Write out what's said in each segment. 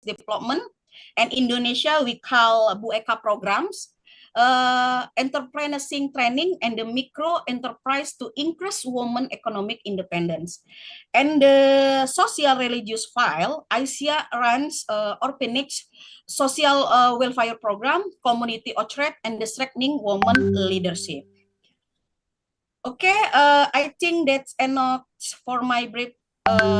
development, and Indonesia we call Bu Eka programs, entrepreneurship training and the micro enterprise to increase women economic independence. And the social religious file, ICISSS runs orphanage social welfare program, community outreach, and the strengthening women leadership. Okay, I think that's enough for my brief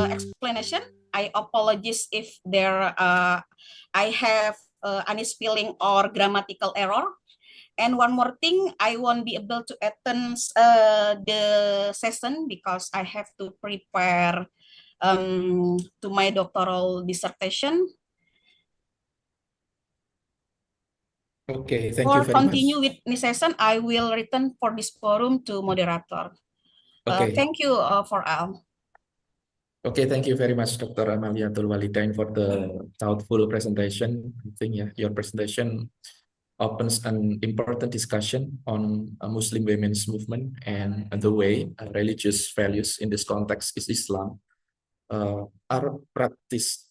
explanation. I apologize if I have any spelling or grammatical error. And one more thing, I won't be able to attend the session because I have to prepare to my doctoral dissertation. Okay, thank you very much. For continue with this session, I will return for this forum to moderator. Okay. Thank you for all. Okay, thank you very much, Dr. Amalia Tulwalidain, for the thoughtful presentation. I think your presentation opens an important discussion on a Muslim women's movement and the way religious values in this context is Islam are practiced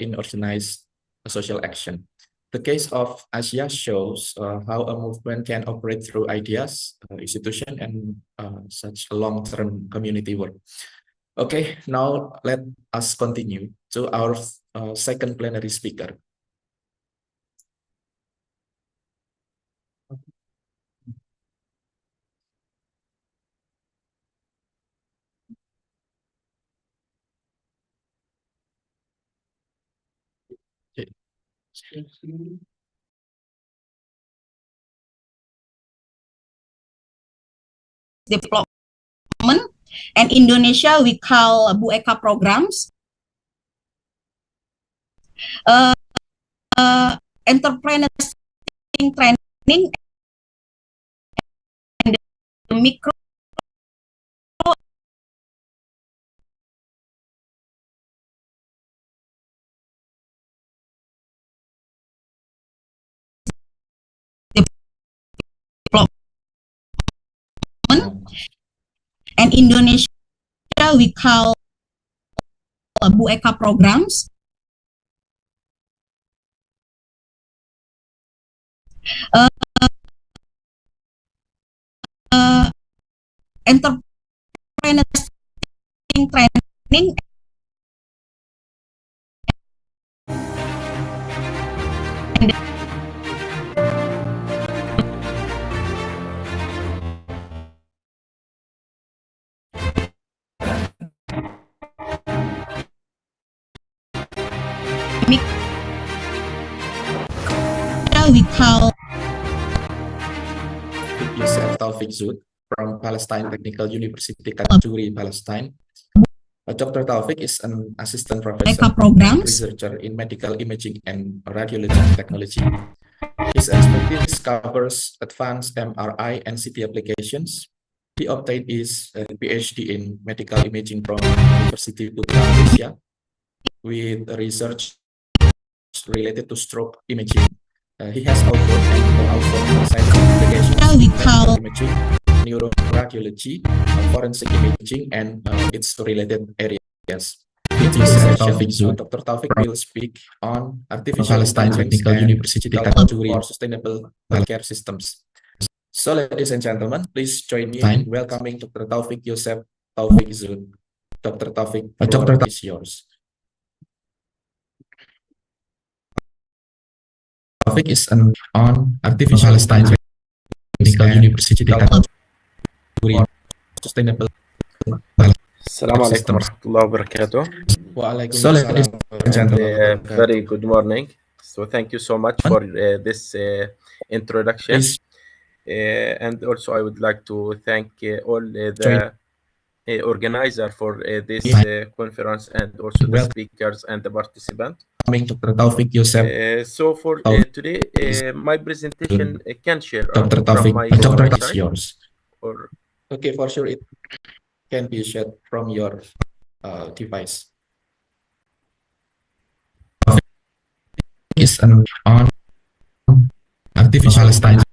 in organized social action. The case of Asia shows how a movement can operate through ideas, institution, and such long-term community work. Okay, now let us continue to our second plenary speaker. Development, and Indonesia we call Bu Eka programs, entrepreneurship training and the micro development, and Indonesia we call Bu Eka programs, entrepreneurship training and we call Yusuf Taufik Zud from Palestine Technical University, Katuri, Palestine. Dr. Taufik is an assistant professor and researcher in medical imaging and radiology technology. His expertise covers advanced MRI and CT applications. He obtained his PhD in medical imaging from University Putra Malaysia with research related to stroke imaging. He has authored and co-authored scientific applications in medical imaging, neuroradiology, forensic imaging, and its related areas. Dr. Taufik will speak on artificial intelligence and technology for sustainable healthcare systems. So, ladies and gentlemen, please join me in welcoming Dr. Taufik Yusuf Taufik Zud. Dr. Taufik, the floor is yours. Taufik is on artificial intelligence, Technical University, sustainable. Assalamualaikum warahmatullahi wabarakatuh. Very good morning. So thank you so much for this introduction. And also I would like to thank all the organizer for this conference and also the speakers and the participants. So for today, my presentation can share from my website. Yours. Okay, for sure it can be shared from your device. Is on artificial intelligence,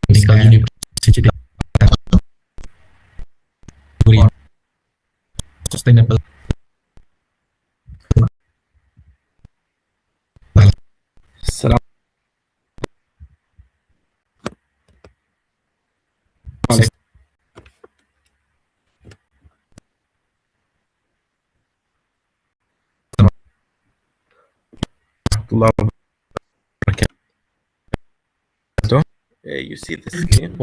Technical University, sustainable. You see the screen?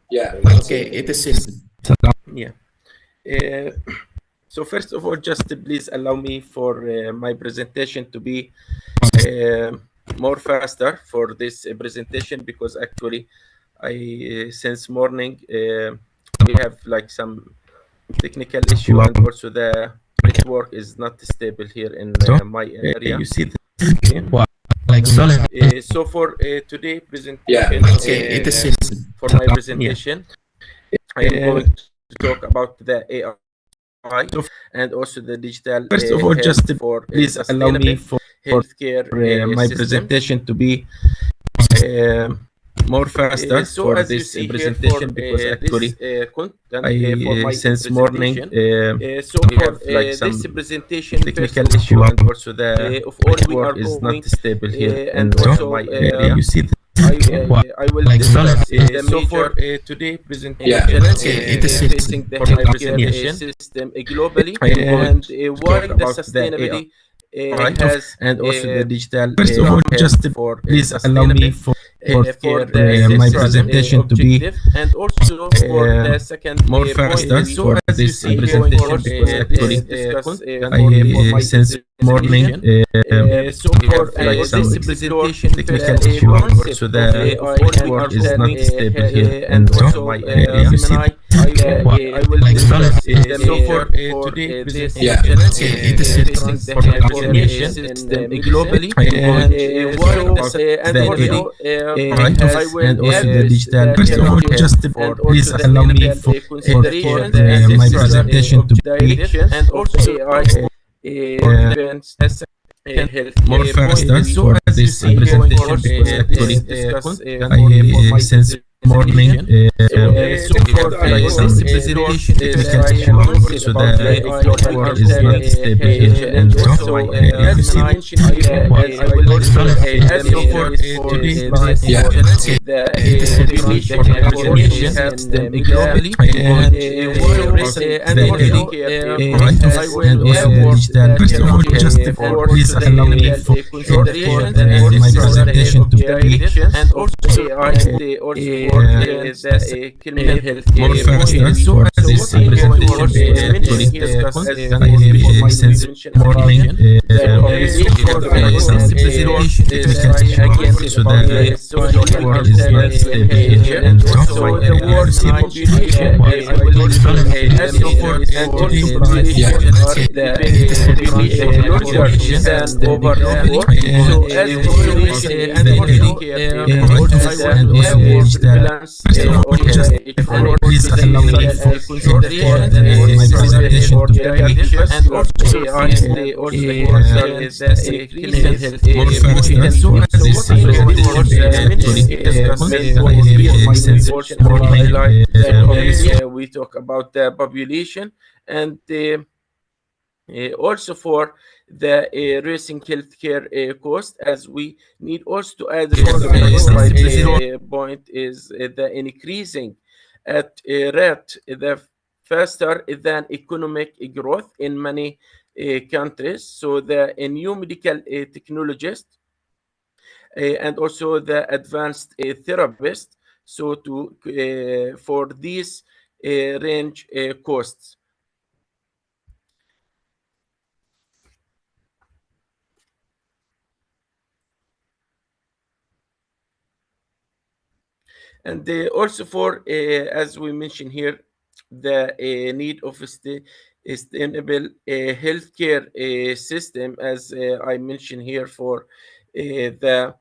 Yeah, okay, it is seen. Yeah. So first of all, just please allow me for my presentation to be more faster for this presentation, because actually I since morning we have like some technical issue, and also the network is not stable here in my area. You see the screen? So for today presentation, Yeah, okay, it is seen. for my presentation, I am going to talk about the AI and also the digital First of all, just for please allow me for healthcare my systems. presentation to be more faster So for as you this see here presentation, for because actually this content for my since morning presentation, so we for have like some this presentation, technical first of issue, all, and also the of all we are network is going not stable here and in also my area. You see I will discuss the so for major today Yeah, presentation, okay, it is seen. facing the for my healthcare presentation, system globally, I am going and to why talk the about the sustainability AI has and also the digital First of all, just for please allow me for for my central presentation to be objective, and also for the second more point faster we for as you this see here presentation, for because actually discuss for I my since morning presentation. So we for have like some this presentation, technical the issue, and concept also of the AI network is not stable here in and also my area. You see Gemini. I will discuss the so for major for today this Yeah, okay, it is seen. facing the for my healthcare presentation system globally, and why so about and the also AI I will and also add the digital. the First of all, challenges just and please also the allow me technical for considerations and my this presentation to be directions, and also AI depends more healthcare faster point for as you this see here presentation, for because actually discuss for I my since morning so for like some this presentation technical the issue, and concept also of the AI network is digital not stable here in and also my area. as you mentioned here, I will also as So for for today, this Yeah, for okay, the it is seen. population for my and also we presentation have globally, and and the also healthcare has I will and also the add digital. First of all, just for please the allow me technical for considerations and my this presentation to be directions and also and also for the more healthcare faster point. for So this what I'm going to presentation, because mention here actually as I since mention about morning the population like some and technical issue, again so about the the social network is not stable here and in also my the area. world population I will discuss as for and also Yeah, population are okay, the it is seen. population larger than over 4. So as population and also and also And also the digital. balance First of all, of just each please the allow me technical for considerations and my this presentation for to the be and also AI and also the increasing more faster and for so this what I'm going to presentation, main point here my since portion I will morning highlight we talk about the population and also for the rising healthcare cost, as we need also to address the point is the increasing at a rate the faster than economic growth in many countries. So the new medical technologies and also the advanced therapists, so to for these range costs. And also for as we mentioned here, the need of a sustainable healthcare system, as I mentioned here for the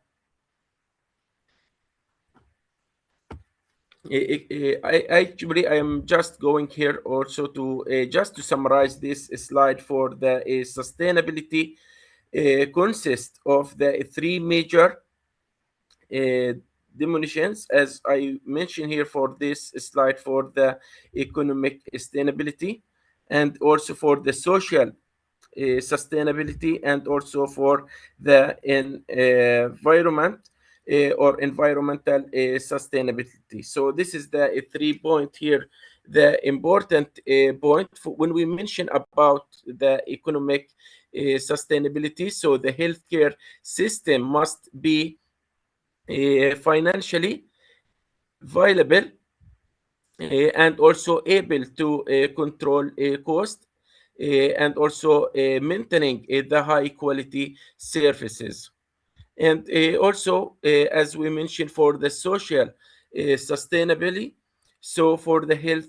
I am just going here also to just to summarize this slide for the sustainability consists of the three major uh, diminutions, as I mentioned here for this slide, for the economic sustainability and also for the social sustainability and also for the environment or environmental sustainability. So this is the 3 point here. The important point when we mention about the economic sustainability. So the healthcare system must be financially viable and also able to control cost and also maintaining the high quality services. And also, as we mentioned, for the social sustainability, so for the health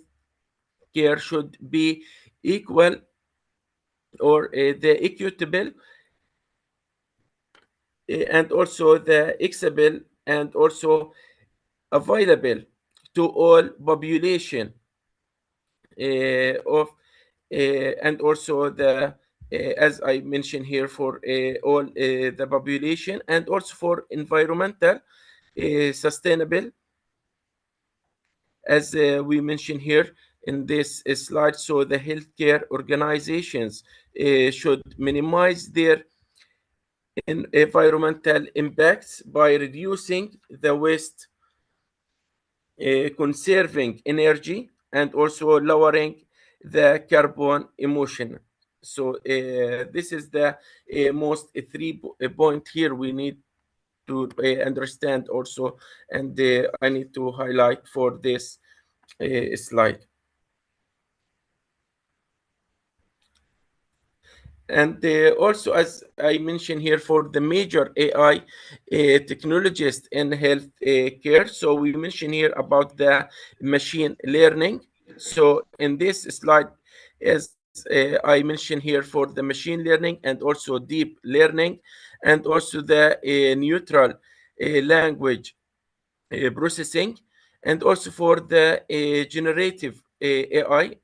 care should be equal or the equitable and also the accessible and also available to all population of and also the as I mentioned here for all the population and also for environmental sustainable as we mentioned here in this slide. So the healthcare organizations should minimize their environmental impacts by reducing the waste, conserving energy, and also lowering the carbon emission. So this is the most three point here we need to understand also, and I need to highlight for this slide. And also, as I mentioned here, for the major AI technologists in health care, so we mentioned here about the machine learning. So in this slide, as I mentioned here, for the machine learning and also deep learning, and also the neutral language processing, and also for the generative AI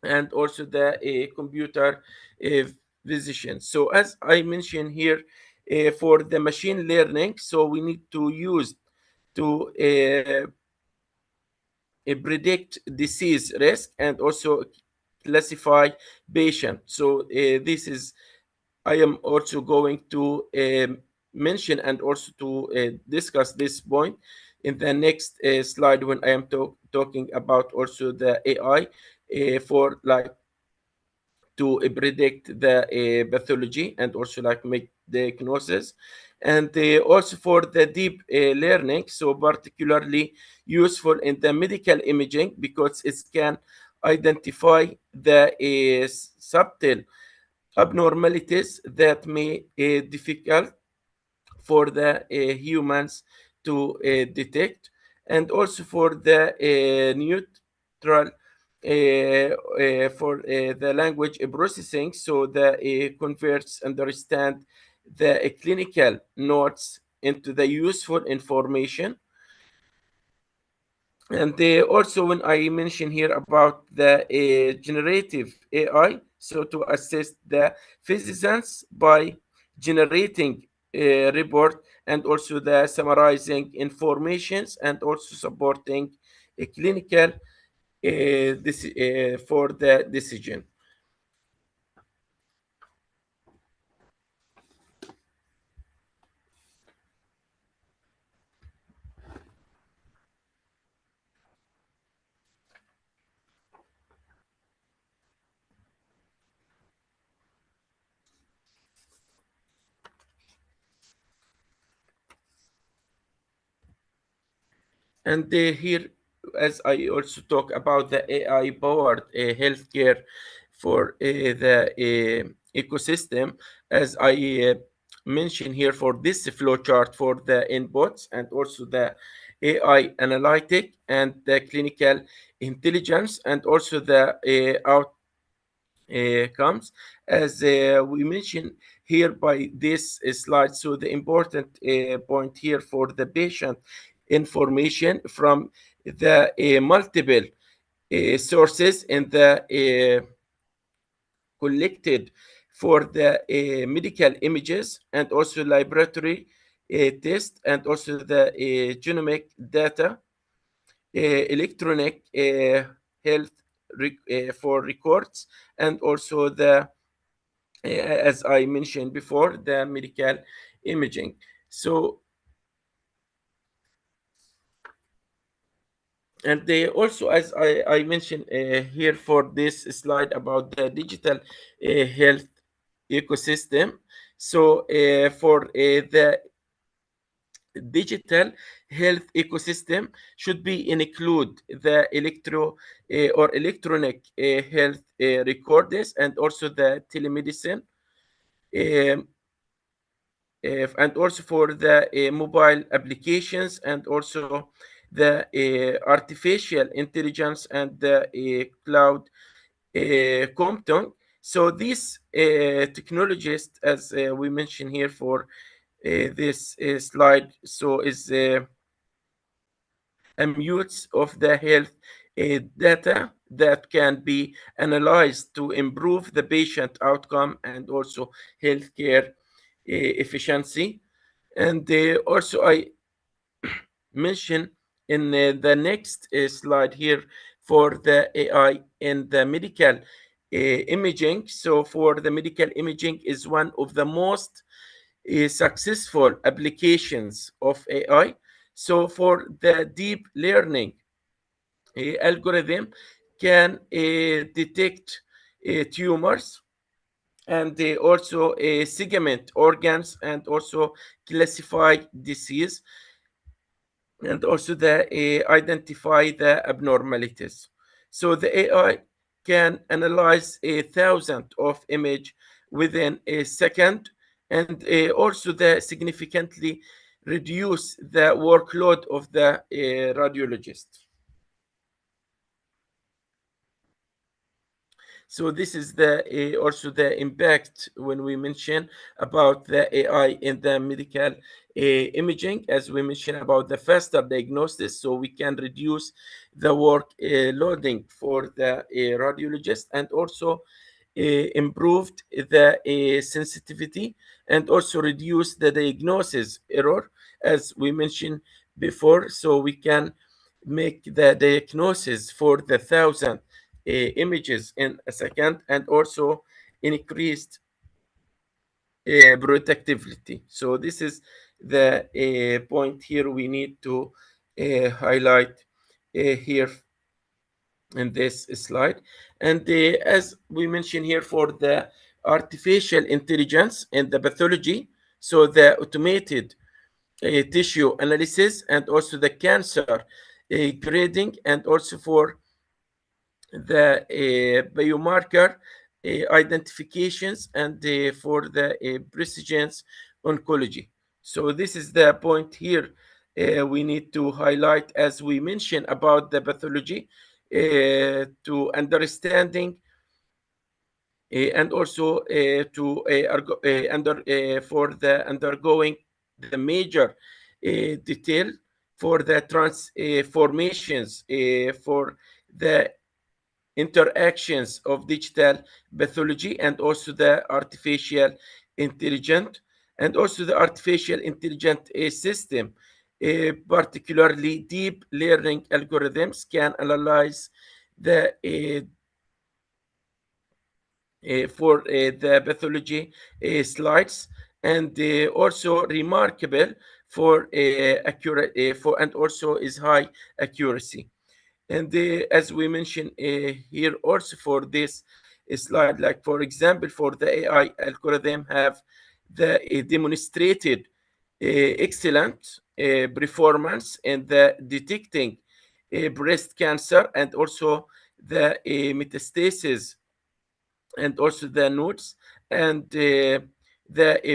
and also the computer uh, vision. So as I mentioned here, for the machine learning, so we need to use to predict disease risk and also classify patient. So this is I am also going to mention and also to discuss this point in the next slide when I am talking about also the AI for like to predict the pathology and also like make diagnosis, and also for the deep learning, so particularly useful in the medical imaging because it can identify the subtle abnormalities that may difficult for the humans to detect, and also for the neutral for the language processing, so the converts understand the clinical notes into the useful information. And also, when I mention here about the generative AI, so to assist the physicians by generating a report and also the summarizing informations and also supporting a clinical for the decision. And here, as I also talk about the AI-powered healthcare for the ecosystem, as I mentioned here for this flow chart for the inputs and also the AI analytic and the clinical intelligence and also the outcomes, as we mentioned here by this slide. So the important point here for the patient information from the multiple sources in the collected for the medical images and also laboratory test and also the genomic data, electronic health for records, and also the as I mentioned before, the medical imaging. So and they also, as I mentioned here for this slide about the digital health ecosystem. So for the digital health ecosystem should be include the or electronic health records and also the telemedicine, um, and also for the mobile applications and also the artificial intelligence and the cloud computing. So these technologies, as we mentioned here for this slide, so is a mute of the health data that can be analyzed to improve the patient outcome and also healthcare efficiency. And also I mention in the next slide here for the AI in the medical imaging. So for the medical imaging is one of the most successful applications of AI. So for the deep learning algorithm can detect tumors and they also segment organs and also classify disease and also identify the abnormalities. So the AI can analyze 1,000 of image within a second and also the significantly reduce the workload of the radiologist. So this is the also the impact when we mention about the AI in the medical imaging, as we mentioned about the faster diagnosis, so we can reduce the work loading for the radiologist and also improved the sensitivity and also reduce the diagnosis error, as we mentioned before, so we can make the diagnosis for the 1,000 images in a second and also increased productivity. So this is the point here we need to highlight here in this slide. And as we mentioned here for the artificial intelligence and the pathology, so the automated tissue analysis and also the cancer grading and also for the biomarker identifications and for the precision oncology. So this is the point here we need to highlight as we mentioned about the pathology to understanding and also for the undergoing the major detail for the transformations for the interactions of digital pathology and also the artificial intelligence and also the artificial intelligent system, particularly deep learning algorithms can analyze the for the pathology slides and also remarkable for accurate for and also is high accuracy. And as we mentioned here also for this slide, like for example, for the AI algorithm have the demonstrated excellent performance in the detecting breast cancer and also the metastasis and also the nodes and the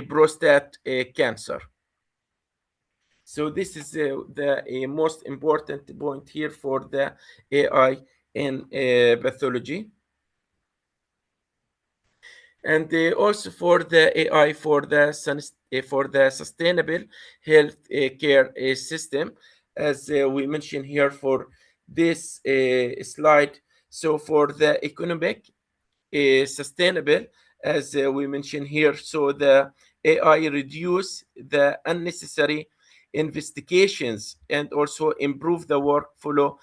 prostate cancer. So this is the most important point here for the AI in pathology. And also for the AI for the sustainable health care system, as we mentioned here for this slide. So for the economic sustainable, as we mentioned here, so the AI reduce the unnecessary investigations and also improve the workflow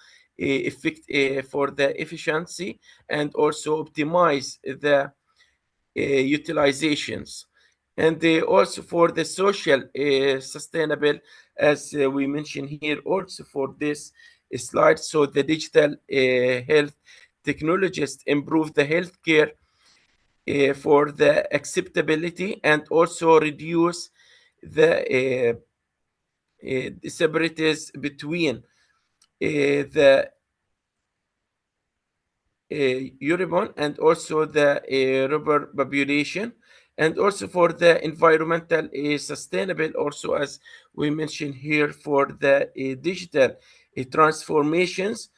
for the efficiency and also optimize the utilizations. And also for the social sustainable, as we mentioned here also for this slide, so the digital health technologists improve the healthcare for the acceptability and also reduce the disparities between the urban and also the river population, and also for the environmental sustainable, also as we mentioned here, for the digital transformations,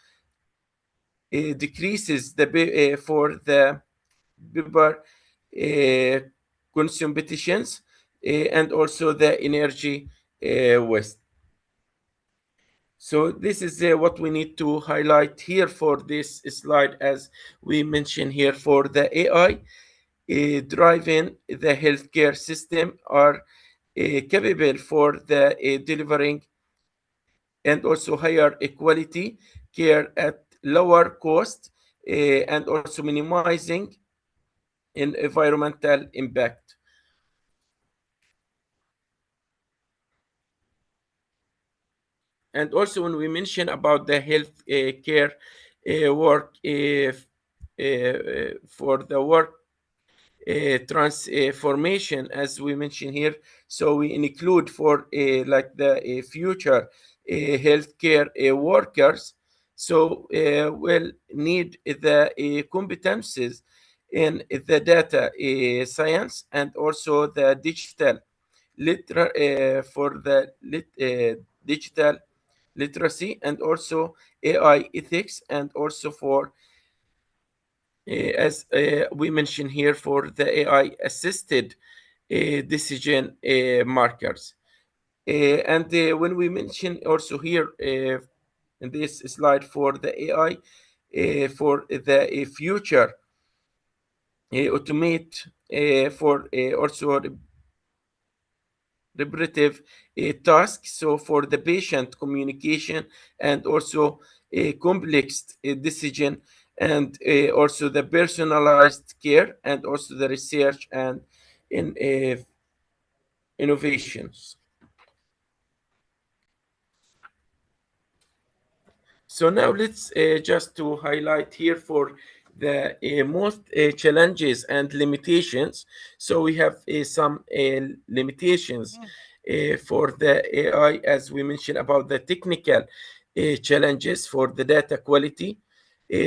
decreases the for the paper uh, consumptions and also the energy waste. So this is what we need to highlight here for this slide, as we mentioned here, for the AI driving the healthcare system are capable for the delivering and also higher quality care at lower cost and also minimizing environmental impact. And also when we mention about the health care work for the work transformation, as we mentioned here, so we include for like the future healthcare workers, so will need the competencies in the data science and also the digital for the digital literacy and also AI ethics, and also for as we mentioned here, for the AI assisted decision markers. And when we mention also here in this slide for the AI for the future automate for also repetitive tasks, so for the patient communication and also a complex decision, and also the personalized care and also the research and in innovations. So now let's just to highlight here for the most challenges and limitations. So we have some limitations for the AI, as we mentioned about the technical challenges for the data quality.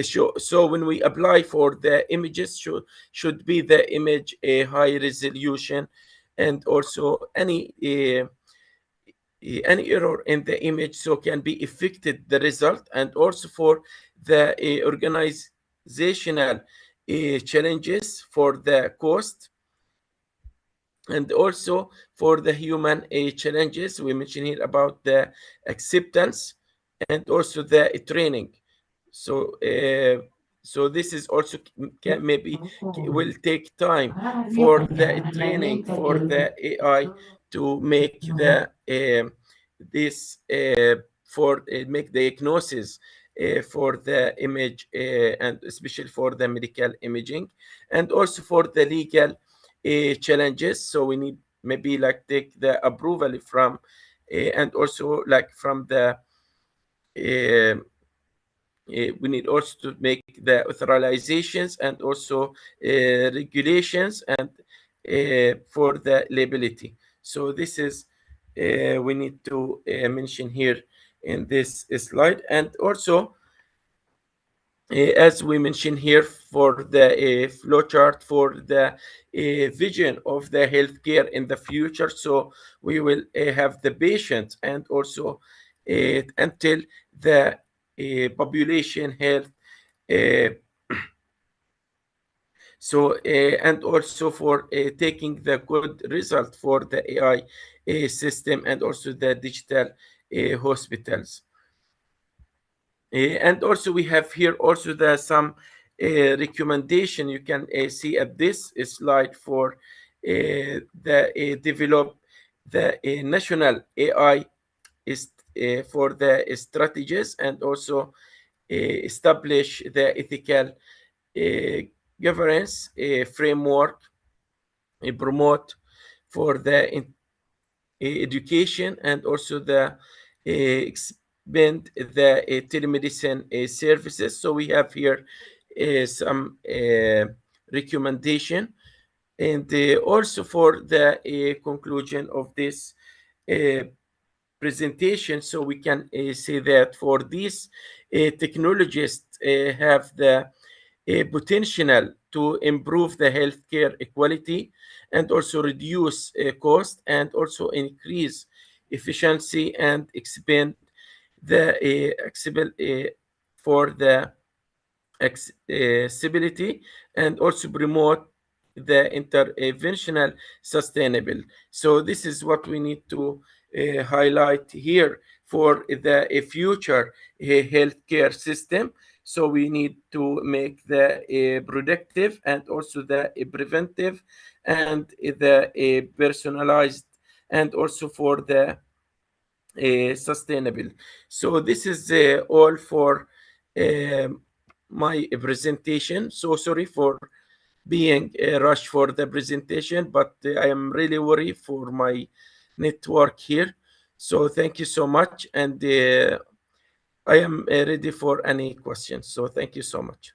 So when we apply for the images, should be the image a high resolution, and also any error in the image so can be affected the result, and also for the organizational challenges for the cost, and also for the human challenges we mentioned here about the acceptance and also the training. So so this is also can maybe will take time for the training for the AI to make the this for make the diagnosis for the image and especially for the medical imaging, and also for the legal challenges. So we need maybe like take the approval from and also like from the we need also to make the authorizations and also regulations and for the liability. So this is we need to mention here in this slide. And also as we mentioned here for the flowchart for the vision of the healthcare in the future, so we will have the patient and also until the population health. Uh, so and also for taking the good result for the AI system and also the digital hospitals. And also we have here also the some recommendation you can see at this slide for the develop the national AI is for the strategies, and also establish the ethical governance framework, promote for the education, and also the expand the telemedicine services. So we have here some recommendation. And also for the conclusion of this presentation, so we can say that for these technologies have the potential to improve the healthcare equality and also reduce cost and also increase efficiency and expand the for the accessibility and also promote the interventional sustainable. So this is what we need to highlight here for the future healthcare system. So we need to make the productive and also the preventive and the personalized and also for the sustainable. So this is all for um, my presentation. So sorry for being rushed for the presentation, but I am really worried for my network here. So thank you so much, and I am ready for any questions. So thank you so much.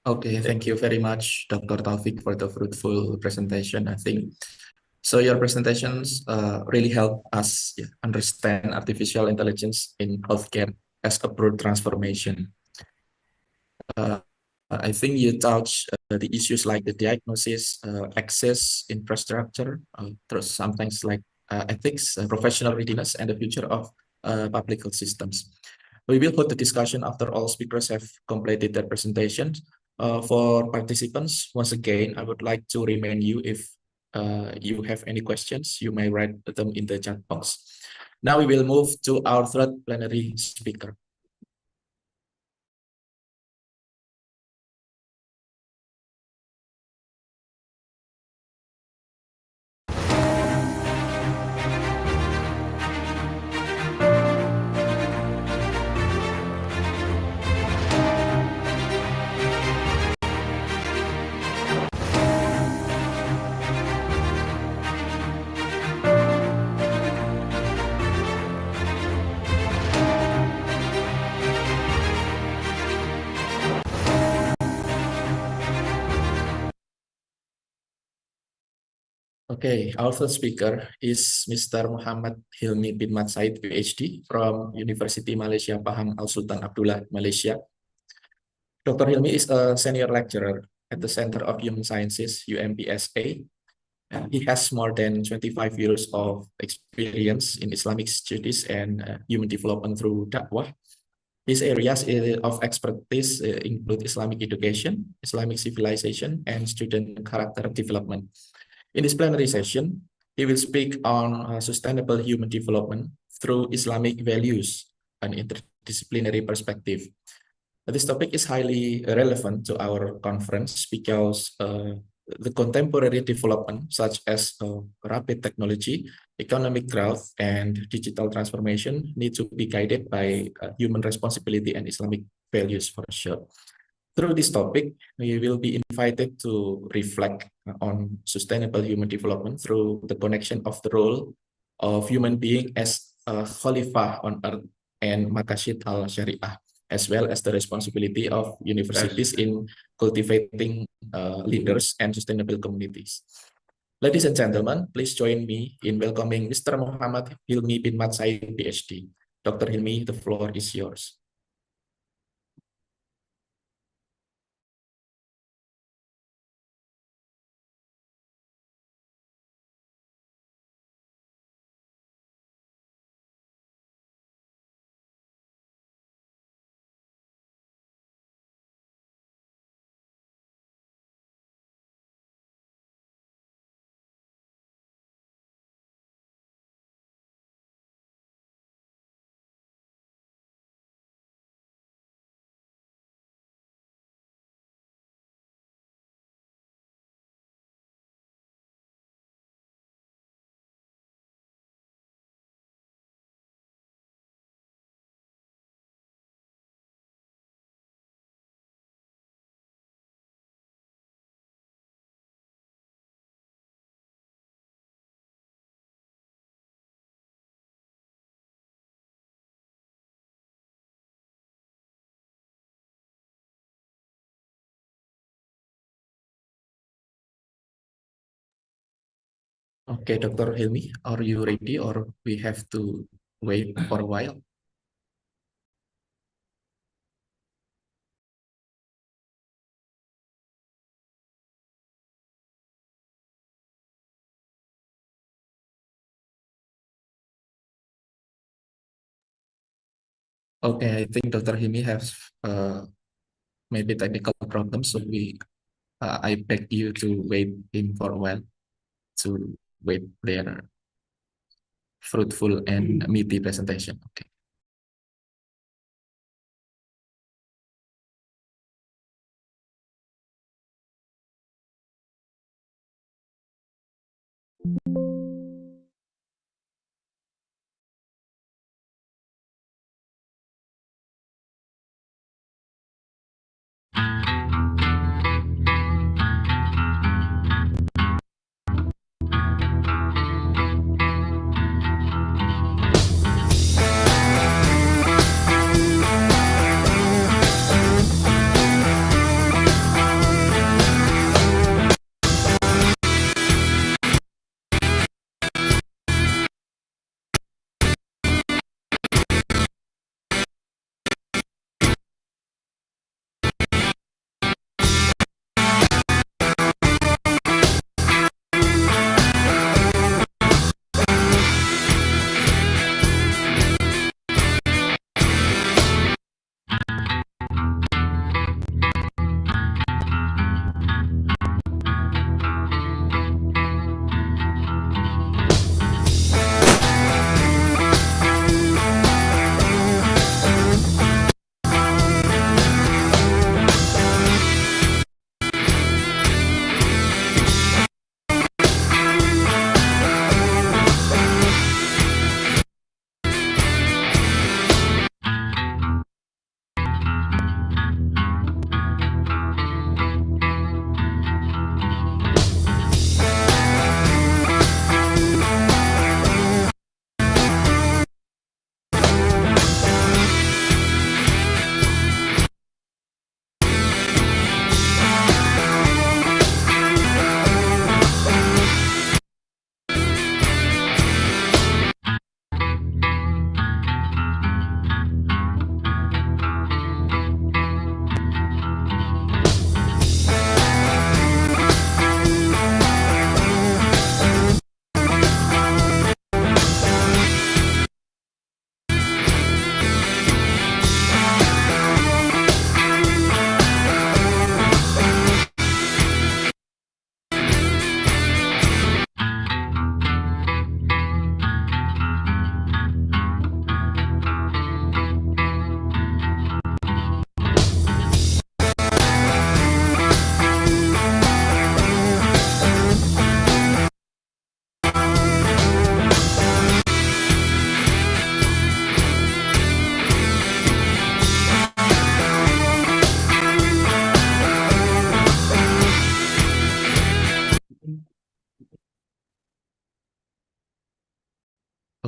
Okay, thank you very much, Dr. Taufik, for the fruitful presentation. I think so. Your presentations really help us understand artificial intelligence in healthcare as a broad transformation. Uh, I think you touch the issues like the diagnosis, access, infrastructure, there's some things like ethics, professional readiness, and the future of public health systems. We will hold the discussion after all speakers have completed their presentations. For participants, once again, I would like to remind you if you have any questions, you may write them in the chat box. Now we will move to our third plenary speaker. Okay, our first speaker is Mr. Muhammad Hilmi bin Mat Said, PhD from University Malaysia Pahang Al Sultan Abdullah, Malaysia. Dr. Hilmi is a senior lecturer at the Center of Human Sciences, UMPSA. He has more than 25 years of experience in Islamic studies and human development through dakwah. His areas of expertise include Islamic education, Islamic civilization, and student character development. In this plenary session, he will speak on sustainable human development through Islamic values, an interdisciplinary perspective. This topic is highly relevant to our conference because the contemporary development, such as rapid technology, economic growth, and digital transformation, need to be guided by human responsibility and Islamic values for sure. Through this topic, we will be invited to reflect on sustainable human development through the connection of the role of human being as a Khalifah on earth and Maqasid al-Shari'ah, as well as the responsibility of universities in cultivating leaders and sustainable communities. Ladies and gentlemen, please join me in welcoming Mr. Muhammad Hilmi bin Mat Said, PhD. Dr. Hilmi, the floor is yours. Okay, Dr. Hilmi, are you ready or we have to wait for a while? Okay, I think Dr. Hilmi has maybe technical problems, so I beg you to wait him for a while to wait their fruitful and meaty presentation. Okay.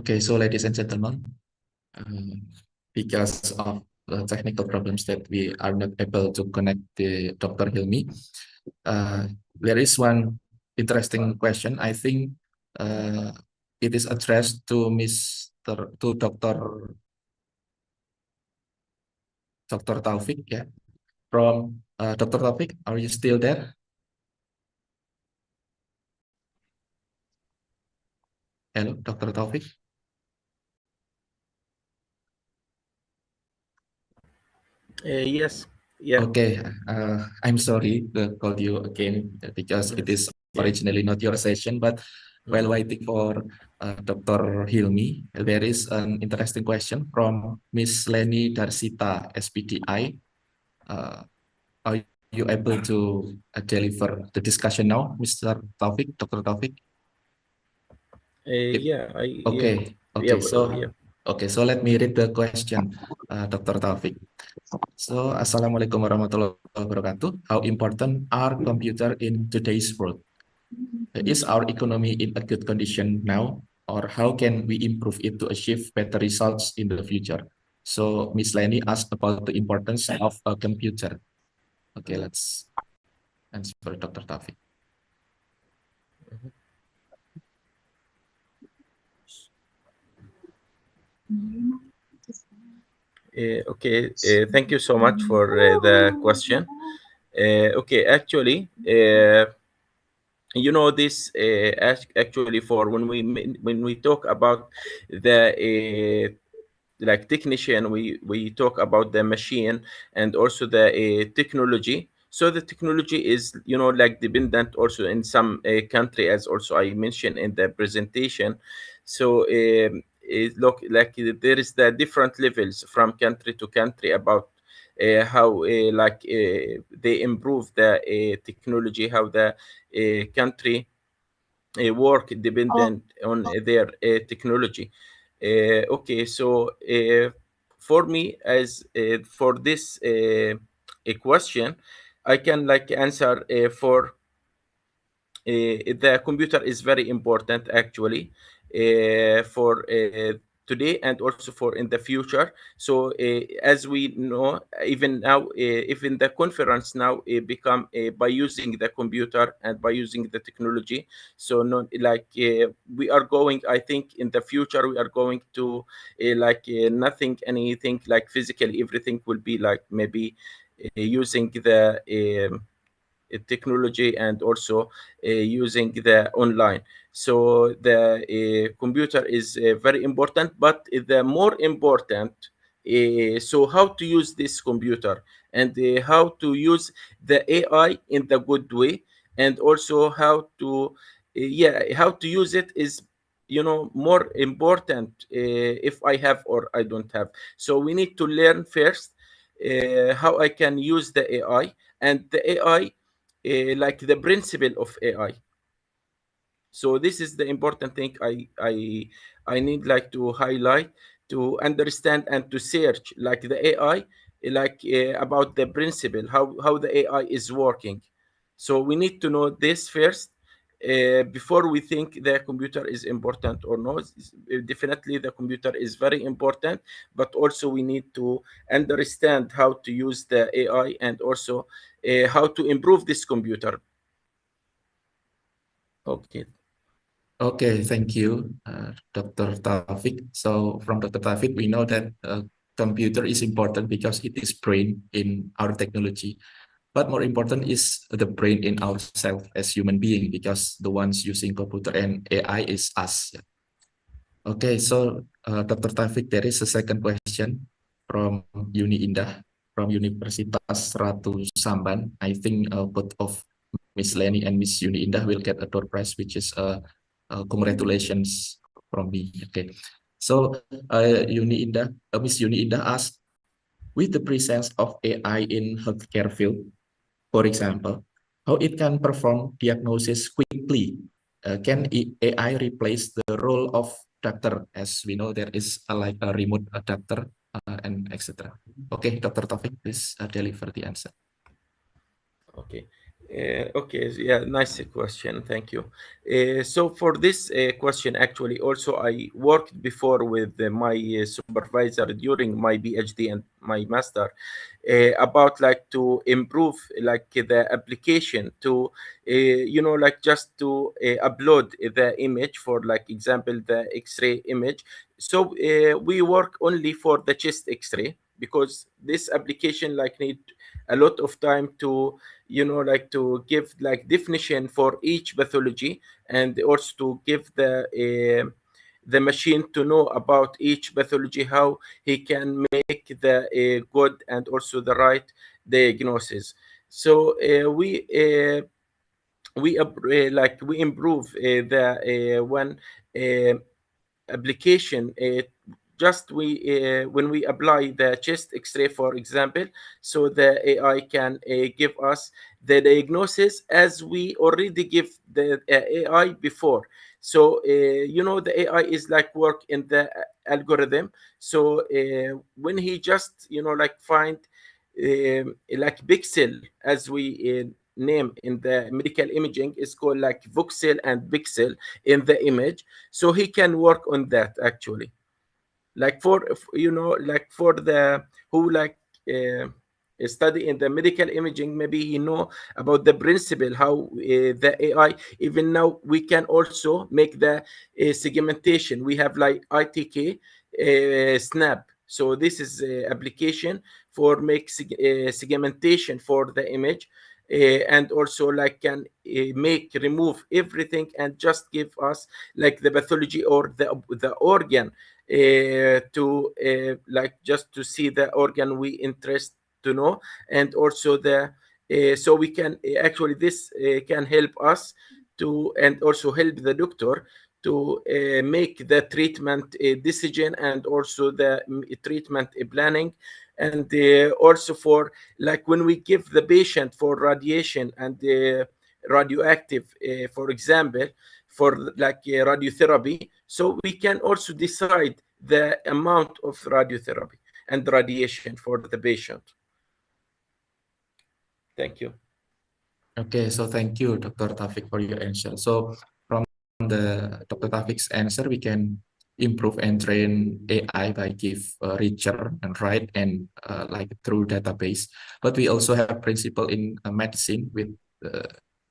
Okay, so ladies and gentlemen, because of the technical problems that we are not able to connect the Dr. Hilmi, there is one interesting question. I think it is addressed to Dr. Taufik, yeah. From Dr. Taufik, are you still there? Hello, Dr. Taufik. Yes. Yeah. Okay, I'm sorry to call you again because it is originally not your session, but while waiting for Dr. Hilmi, there is an interesting question from Miss Leni Darsita, SPDI. Are you able to deliver the discussion now, Mr. Taufik, Dr. Taufik? Yeah. Okay, Yeah. okay, so let me read the question, Dr. Taufik. So, Assalamualaikum warahmatullahi wabarakatuh. How important are computer in today's world? Is our economy in a good condition now, or how can we improve it to achieve better results in the future? So, Miss Leni asked about the importance of a computer. Okay, let's answer Dr. Taufik. Okay, thank you so much for the question. Okay, actually, this actually, for when we talk about the like technician, we talk about the machine and also the technology. So the technology is, like, dependent also in some country, as also I mentioned in the presentation. So it look like there is the different levels from country to country about how they improve the technology, how the country work dependent on their technology. Okay, so for me, as for this a question, I can like answer for the computer is very important actually for today and also for in the future. So as we know, even now, even the conference now become by using the computer and by using the technology. So not like we are going, I think in the future we are going to nothing, anything like physically, everything will be like maybe using the technology and also using the online. So the computer is very important, but the more important, so how to use this computer and how to use the AI in the good way, and also how to how to use it is more important if I have or I don't have. So we need to learn first how I can use the AI, and the AI like the principle of AI. So this is the important thing I need like to highlight, to understand and to search like the AI, about the principle, how the AI is working. So we need to know this first before we think the computer is important or not. Definitely the computer is very important, but also we need to understand how to use the AI and also how to improve this computer. Okay. Okay, thank you, Dr. Taufik. So from Dr. Taufik, we know that computer is important because it is brain in our technology. But more important is the brain in ourselves as human being, because the ones using computer and AI is us. Okay, so Dr. Taufik, there is a second question from Uni Indah, from Universitas Ratu Samban. I think both of Miss Leni and Miss Uni Indah will get a door prize, which is congratulations from me. Okay, so Miss Uni Indah asked, with the presence of AI in healthcare field, for example, how it can perform diagnosis quickly. Can AI replace the role of doctor? As we know, there is like a remote doctor and etc. Okay, Dr. Taufik, please deliver the answer. Okay. Okay. Yeah, nice question. Thank you. So for this question, actually, also I worked before with my supervisor during my PhD and my master about like to improve like the application to like just to upload the image, for like example the X-ray image. So we work only for the chest X-ray, because this application like need a lot of time to like to give like definition for each pathology, and also to give the machine to know about each pathology, how he can make the good and also the right diagnosis. So we improve the one uh, application, just we when we apply the chest X-ray, for example, so the AI can give us the diagnosis as we already give the AI before. So the AI is like work in the algorithm. So when he just like find like pixel, as we name in the medical imaging, is called like voxel and pixel in the image, so he can work on that actually, like for like for the who like uh, study in the medical imaging, maybe he know about the principle, how the AI, even now we can also make the segmentation. We have like ITK snap. So this is application for segmentation for the image, and also like can remove everything and just give us like the pathology or the organ, to like just to see the organ we interest to know, and also the so we can actually this can help us to, and also help the doctor to make the treatment decision, and also the treatment planning, and also for like when we give the patient for radiation and radioactive, for example, for like radiotherapy, so we can also decide the amount of radiotherapy and radiation for the patient. Thank you. Okay, so thank you, Dr. Taufik, for your answer. So from the Dr. Taufik's answer, we can improve and train AI by give richer and right and like through database. But we also have principle in medicine with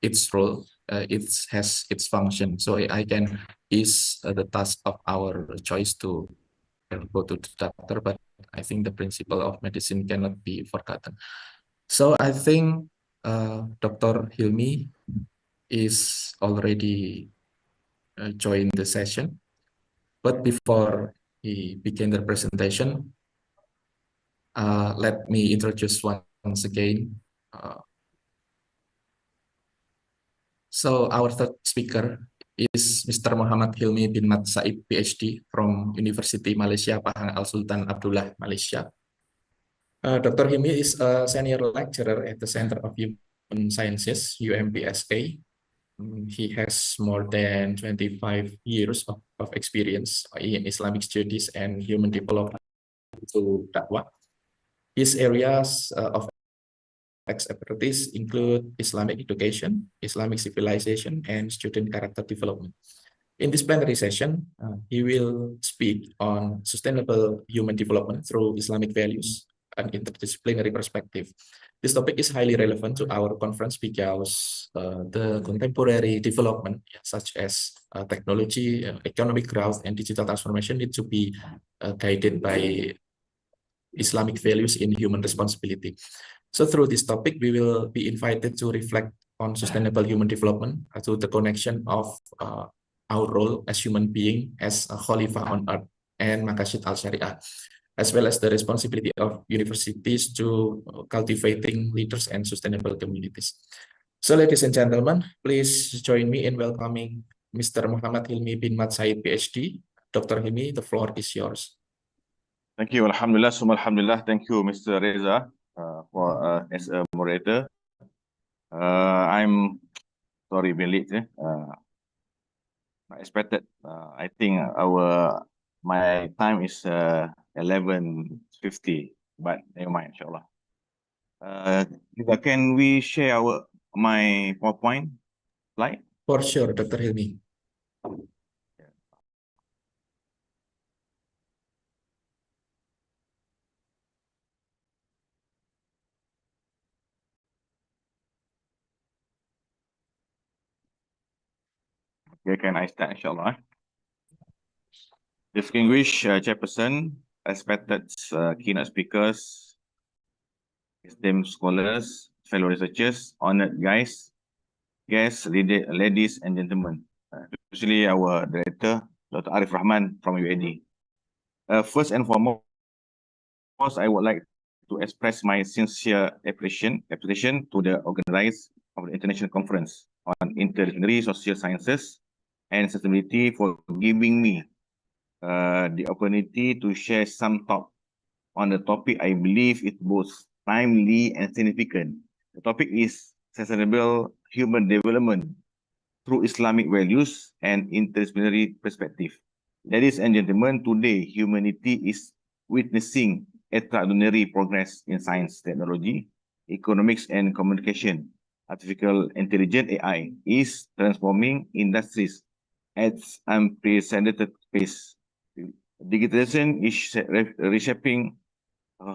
its role. It has its function. So AI can is the task of our choice to go to the doctor, but I think the principle of medicine cannot be forgotten. So I think Dr. Hilmi is already joined the session, but before he begin the presentation, let me introduce once again. So our third speaker is Mr. Muhammad Hilmi bin Mat Said, PhD from University Malaysia, Pahang Al Sultan Abdullah, Malaysia. Dr. Hilmi is a senior lecturer at the Center of Human Sciences, UMPSA. He has more than 25 years of experience in Islamic studies and human development to dakwah. His areas of expertise include Islamic education, Islamic civilization, and student character development. In this plenary session, he will speak on sustainable human development through Islamic values and interdisciplinary perspective. This topic is highly relevant to our conference because the contemporary development, such as technology, economic growth, and digital transformation need to be guided by Islamic values in human responsibility. So through this topic, we will be invited to reflect on sustainable human development through the connection of our role as human being, as a Khalifah on earth, and Maqasid al-Sharia, as well as the responsibility of universities to cultivating leaders and sustainable communities. So ladies and gentlemen, please join me in welcoming Mr. Muhammad Hilmi bin Mat Said, PhD. Dr. Hilmi, the floor is yours. Thank you. Alhamdulillah, summa alhamdulillah. Thank you, Mr. Reza, for as a moderator. I'm sorry, being late. Not expected. I think my time is 11:50, but never mind, inshallah. Can we share my PowerPoint slide? For sure, Dr. Hilmi. Okay, can I start, inshallah? Distinguished chairperson, respected keynote speakers, esteemed scholars, fellow researchers, honored guests, ladies and gentlemen, especially our director, Dr. Arif Rahman from UAD. First and foremost, I would like to express my sincere appreciation to the organizers of the International Conference on Interdisciplinary Social Sciences and Sustainability for giving me the opportunity to share some thought on the topic I believe is both timely and significant. The topic is sustainable human development through Islamic values and interdisciplinary perspective. Ladies and gentlemen, today humanity is witnessing extraordinary progress in science, technology, economics, and communication. Artificial intelligence (AI) is transforming industries at unprecedented pace. Digitalization is reshaping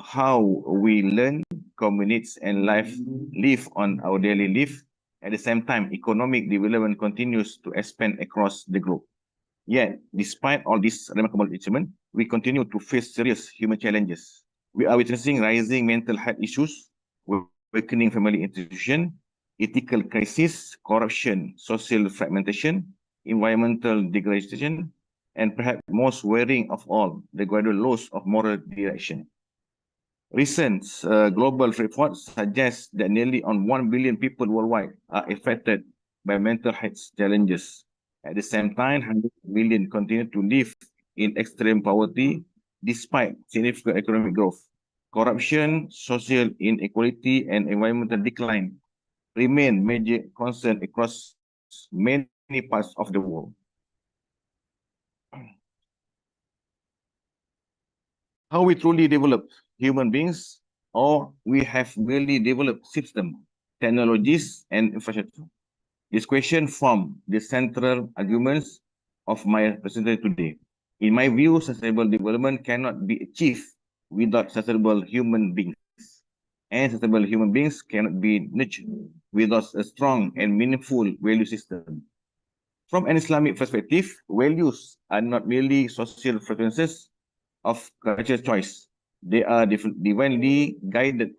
how we learn, communicate, and live on our daily life. At the same time, economic development continues to expand across the globe. Yet, despite all this remarkable achievement, we continue to face serious human challenges. We are witnessing rising mental health issues, weakening family institution, ethical crisis, corruption, social fragmentation, environmental degradation, and perhaps most worrying of all, the gradual loss of moral direction. Recent global reports suggest that nearly 1 billion people worldwide are affected by mental health challenges. At the same time, 100 million continue to live in extreme poverty despite significant economic growth. Corruption, social inequality, and environmental decline remain major concerns across many parts of the world. How we truly develop human beings, or we have merely developed systems, technologies, and infrastructure? This question forms the central arguments of my presentation today. In my view, sustainable development cannot be achieved without sustainable human beings. And sustainable human beings cannot be nurtured without a strong and meaningful value system. From an Islamic perspective, values are not merely social preferences of cultural choice. They are divinely guided.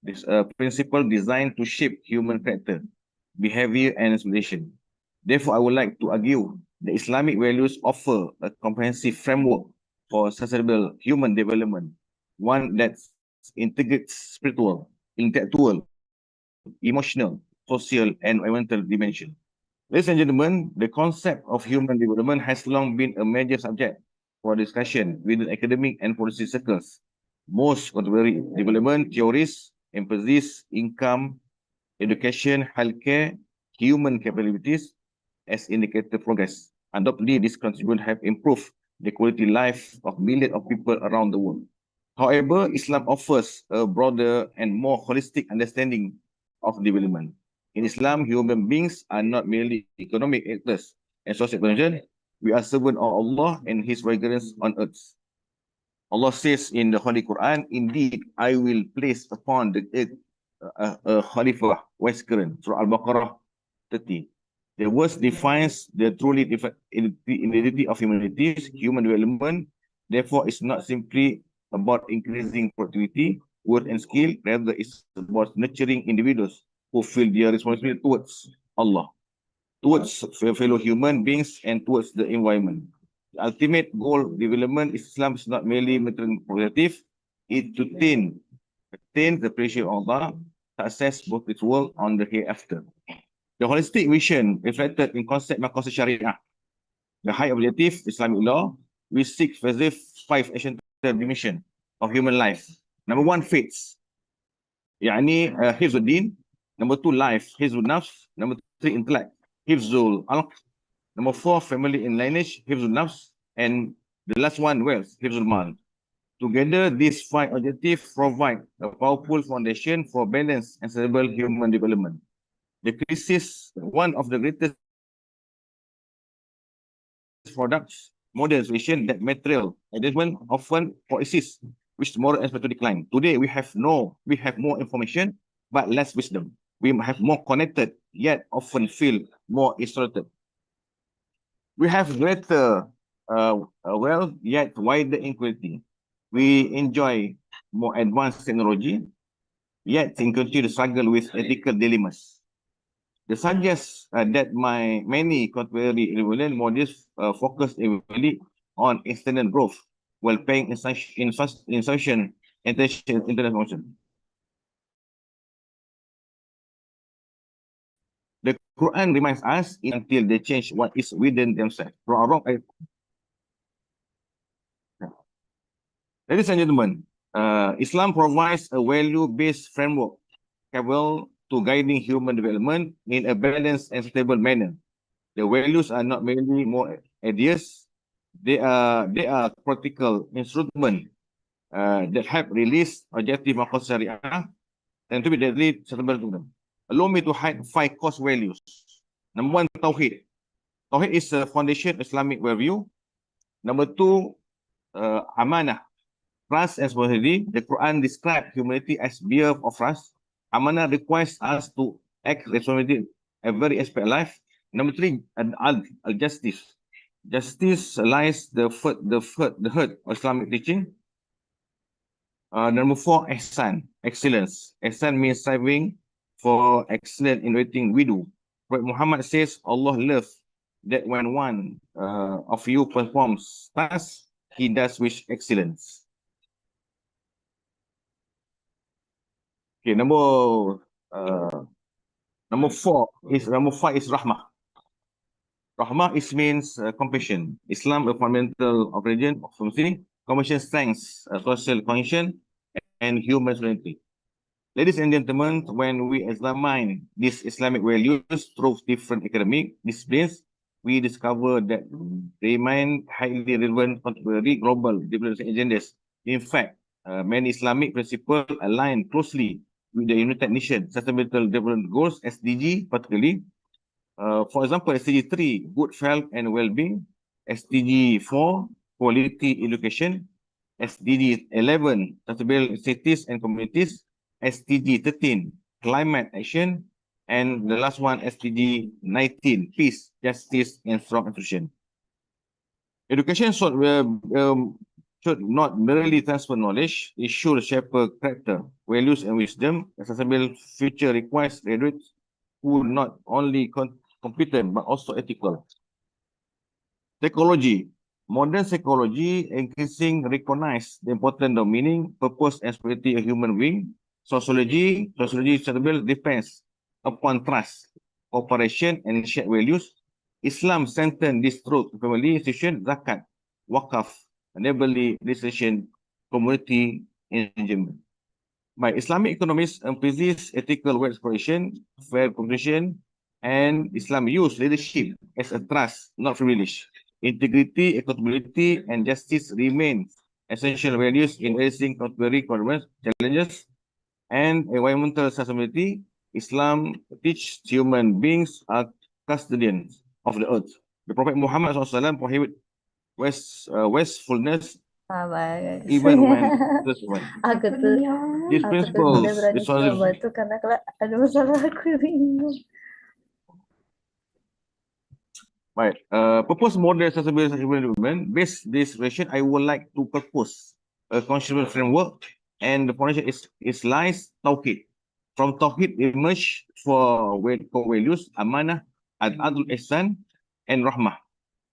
This principle designed to shape human character, behavior, and aspiration. Therefore, I would like to argue that Islamic values offer a comprehensive framework for sustainable human development, one that integrates spiritual, intellectual, emotional, social, and environmental dimension. Ladies and gentlemen, the concept of human development has long been a major subject for discussion within academic and policy circles. Most contemporary development theories emphasize income, education, healthcare, human capabilities as indicator progress. Undoubtedly, these contributions have improved the quality life of millions of people around the world. However, Islam offers a broader and more holistic understanding of development. In Islam, human beings are not merely economic actors and social conditions. We are servants of Allah and His fragrance on earth. Allah says in the Holy Quran, indeed, I will place upon the earth a Khalifah, West current, Surah Al-Baqarah 30. The words defines the truly identity of humanity, human development. Therefore, it's not simply about increasing productivity, worth, and skill. Rather, it's about nurturing individuals who feel their responsibility towards Allah, towards fellow human beings, and towards the environment. The ultimate goal of development is Islam is not merely material positive, it to attain the pressure of Allah, success both this world on the hereafter. The holistic vision reflected in concept Maqasid Sharia. The high objective Islamic law, we seek to preserve 5 essential dimensions of human life. Number 1, faith. Yani hifzul din. Number 2, life, hifzul nafs. Number 3, intellect, hifzul alq. Number 4, family and lineage, hifzul nafs. And the last one, wealth, hifzul mal. Together, these 5 objectives provide a powerful foundation for balanced and sustainable human development. The crisis, one of the greatest products, modern civilization, that material advancement often coexist with moral aspect to decline. Today, we have more information, but less wisdom. We have more connected, yet often feel more isolated. We have greater wealth, yet wider inequality. We enjoy more advanced technology, yet continue to struggle with ethical dilemmas. This suggests that many contemporary development models focus heavily on external growth while paying insufficient attention to internal function. The Quran reminds us until they change what is within themselves. Ladies and gentlemen, Islam provides a value-based framework capable to guiding human development in a balanced and stable manner. The values are not merely more ideas; they are practical instruments that help release objective Maqasid Sharia and to be directly suitable to them. Allow me to highlight 5 core values. Number 1, Tawheed. Tawheed is the foundation of Islamic worldview. Number 2, Amanah, trust and responsibility. The Quran describes humanity as bearer of trust. Amanah requires us to act responsibly in every aspect of life. Number 3, al-justice. Justice lies the heart of Islamic teaching. Number 4, ihsan, excellence. Ihsan means striving for excellence in everything we do. Prophet Muhammad says Allah loves that when one of you performs tasks, he does with excellence. Okay, number 5 is rahmah. Rahmah means compassion. Islam, a fundamental of religion of Muslim, compassion strengthens social cohesion and human sovereignty. Ladies and gentlemen, when we examine these Islamic values through different academic disciplines, we discover that they remain highly relevant contemporary global development agendas. In fact, many Islamic principles align closely with the United Nations Sustainable Development Goals, SDG, particularly. For example, SDG 3, good health and well-being. SDG 4, quality education. SDG 11, sustainable cities and communities. SDG 13, climate action. And the last one, SDG 19, peace, justice, and strong institution. Education should not merely transfer knowledge, it should shape character, values, and wisdom. A sustainable future requires graduates who not only competent but also ethical. Psychology. Modern psychology increasingly recognize the importance of meaning, purpose, and spirituality of human being. Sociology depends upon trust, cooperation, and shared values. Islam strengthens this through family institution, zakat, wakaf, neighborly legislation, community engagement. By Islamic economists emphasize ethical wealth exploration, fair competition, and Islam use leadership as a trust, not privilege. Integrity, accountability, and justice remain essential values in addressing contemporary challenges and environmental sustainability. Islam teaches human beings are custodians of the earth. The Prophet Muhammad SAW prohibit wastefulness even when this one. Aku tuh These tidak principles, berani coba tuh karena ada masalah aku bingung. Right. Proposed model sustainable development. Based this relation, I would like to propose a conceptual framework, and the foundation is lies Tauhid. From Tauhid emerge for core values, amanah, adl ihsan, and rahmah.